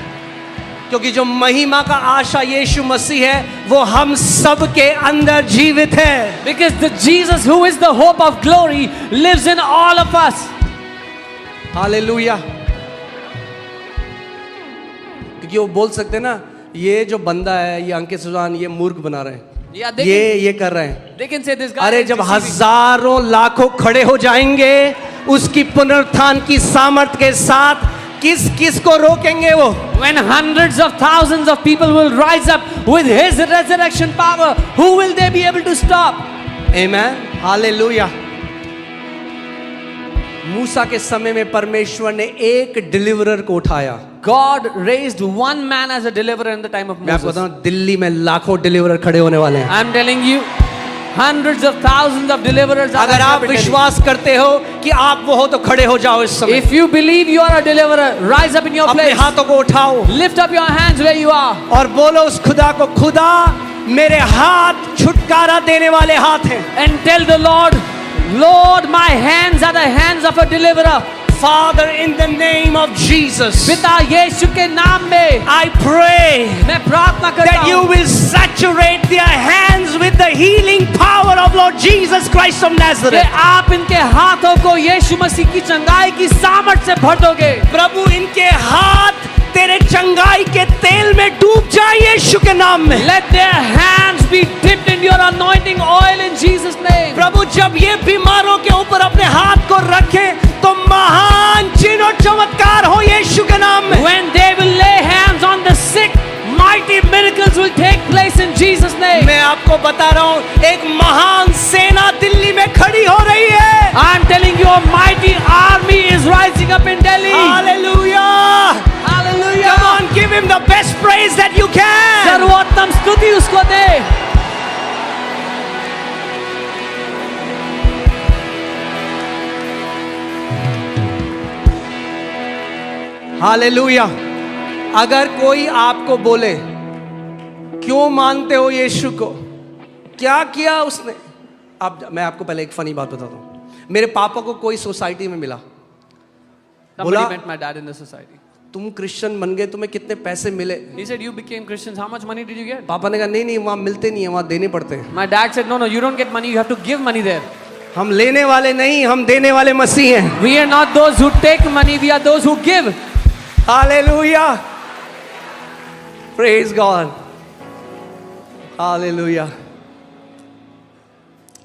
क्योंकि जो महिमा का आशा यीशु मसीह है वो हम सब के अंदर जीवित है। Because the Jesus who is the hope of glory lives in all of us. Hallelujah. क्योंकि वो बोल सकते हैं ना, ये जो बंदा है, ये अंकित सुजान, ये मूर्ख बना रहे हैं, Yeah, they ये कर रहे हैं। They can say this guy. अरे is जब deceiving. हजारों लाखों खड़े हो जाएंगे उसकी पुनरुत्थान की सामर्थ के साथ, किस किस को रोकेंगे वो? When hundreds of thousands of people will rise up with his resurrection power, who will they be able to stop? Amen, hallelujah. Musa के समय में परमेश्वर ने एक डिलीवरर को उठाया। God raised one man as a deliverer in the time of मैं आपको Moses. बताऊं, दिल्ली में लाखों डिलीवरर खड़े होने वाले हैं। I'm telling you, hundreds of thousands of deliverers are अगर आप happening. विश्वास करते हो कि आप वो हो तो खड़े हो जाओ इस समय। If you believe you are a deliverer, rise up in your अपने place. हाथों को उठाओ Lift up your hands where you are. और बोलो उस खुदा को, खुदा मेरे हाथ छुटकारा देने वाले हाथ हैं। And tell the Lord, Lord, my hands are the hands of a deliverer. Father, in the name of Jesus, पिता यीशु के नाम में I pray मैं प्रार्थना करता that you हूँ will saturate their hands with the healing power of Lord Jesus Christ of कि Nazareth. आप इनके हाथों को यीशु मसीह की चंगाई की सामर्थ से भर दोगे। प्रभु इनके हाथ तेरे चंगाई के तेल में डूब जाए यीशु के नाम में। Let their hands be dipped in your anointing oil in Jesus' name. प्रभु जब ये बीमारों के ऊपर अपने हाथ को रखें तो महान चिन्ह और चमत्कार हो यीशु के नाम में। When they will lay hands on the sick, mighty miracles will take place in Jesus' name. मैं आपको बता रहा हूँ, एक महान सेना दिल्ली में खड़ी हो रही है। I'm telling you, a mighty army is rising up in Delhi. Hallelujah! Hallelujah. Come on, give him the best praise that you can. सर्वोत्तम स्तुति उसको दे। हालेलुया। अगर कोई आपको बोले क्यों मानते हो यीशु को, क्या किया उसने, मैं आपको पहले एक फनी बात बताता हूँ। मेरे पापा को कोई सोसाइटी में मिला, Somebody बोला met my dad in the society. तुम क्रिश्चियन बन गए, तुम्हें कितने पैसे मिले? He said, you became Christians, how much money did you get? पापा ने कहा नहीं नहीं, वहाँ मिलते नहीं है, वहाँ देने पड़ते हैं। My dad said, no, you don't get money, you have to give money there. हम लेने वाले नहीं, हम देने वाले मसीह हैं। We are not those who take money, we are those who give. Hallelujah. Praise God. Hallelujah.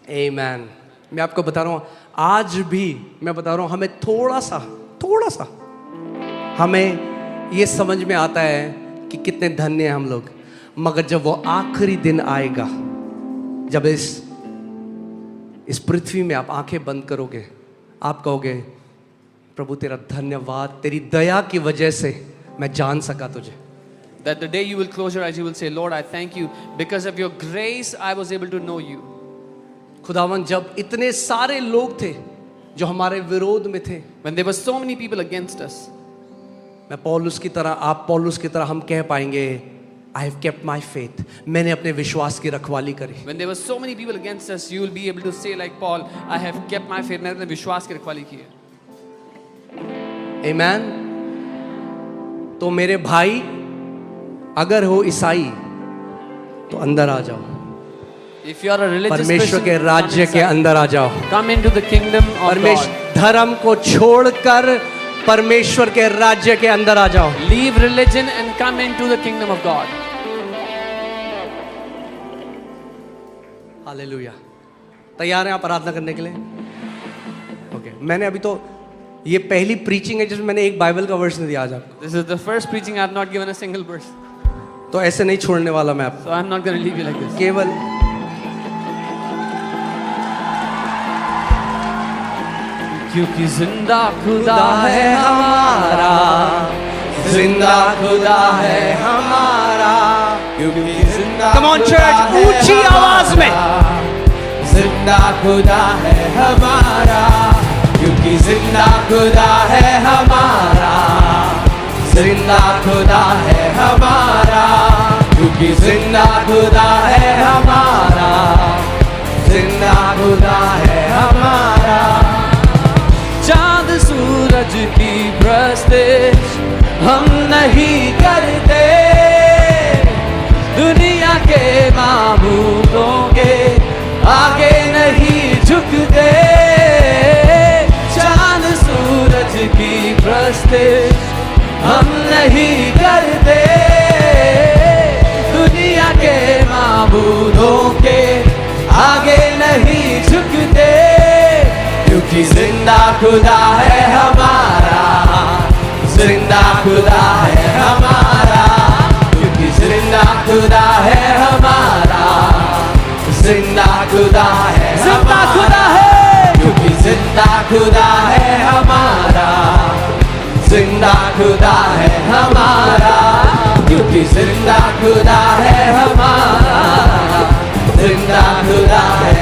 Amen. मैं आपको बता रहा हूँ, आज भी मैं बता रहा हूँ, हमें थोड़ा सा हमें ये समझ में आता है कि कितने धन्य हैं हम लोग, मगर जब वो आखिरी दिन आएगा, जब इस पृथ्वी में आप आंखें बंद करोगे, आप कहोगे प्रभु तेरा धन्यवाद, तेरी दया की वजह से मैं जान सका तुझे। That the day you will close your eyes, you will say, Lord, I thank you. Because of your grace, I was able to know you. खुदावन, जब इतने सारे लोग थे जो हमारे विरोध में थे, When there were so many people against us, मैं पौलुस की तरह, आप पौलुस की तरह हम कह पाएंगे, I have kept my faith. मैंने अपने विश्वास की रखवाली करी। when there were so many people against us, you will be able to say like Paul, I have kept my faith. मैंने अपने विश्वास की रखवाली की है। Amen. तो मेरे भाई, अगर हो ईसाई तो अंदर आ जाओ, If you are a religious परमेश्वर Christian, के राज्य के अंदर आ जाओ। come into the kingdom of God. परमेश्वर धर्म को छोड़कर परमेश्वर के राज्य के अंदर आ जाओ। Leave religion and come into the kingdom of God. Hallelujah. तैयार हैं आप आराधना करने के लिए? ओके, मैंने अभी तो ये पहली प्रीचिंग है जिसमें मैंने एक बाइबल का वर्स नहीं दिया आज आपको, This is the first preaching I have not given a single verse. तो ऐसे नहीं छोड़ने वाला मैं आपको, So I'm not going to leave you like this. केवल क्योंकि जिंदा खुदा है हमारा, जिंदा खुदा है हमारा, क्योंकि जिंदा Come on church, ऊंची आवाज में, जिंदा खुदा है हमारा, क्योंकि जिंदा खुदा है हमारा, जिंदा खुदा है हमारा, क्योंकि जिंदा खुदा है हमारा, जिंदा खुदा है हमारा। चांद सूरज की प्रस्तिश हम नहीं करते, दुनिया के माबूदों के आगे नहीं झुकते। चांद सूरज की प्रस्तिश हम नहीं करते, दुनिया के माबूदों के आगे नहीं झुकते। क्योंकि जिंदा खुदा है हमारा, जिंदा खुदा है हमारा, क्योंकि जिंदा खुदा है हमारा, जिंदा खुदा है, जिंदा खुदा है, क्योंकि जिंदा खुदा है हमारा, जिंदा खुदा है हमारा, क्योंकि जिंदा खुदा है हमारा, जिंदा खुदा है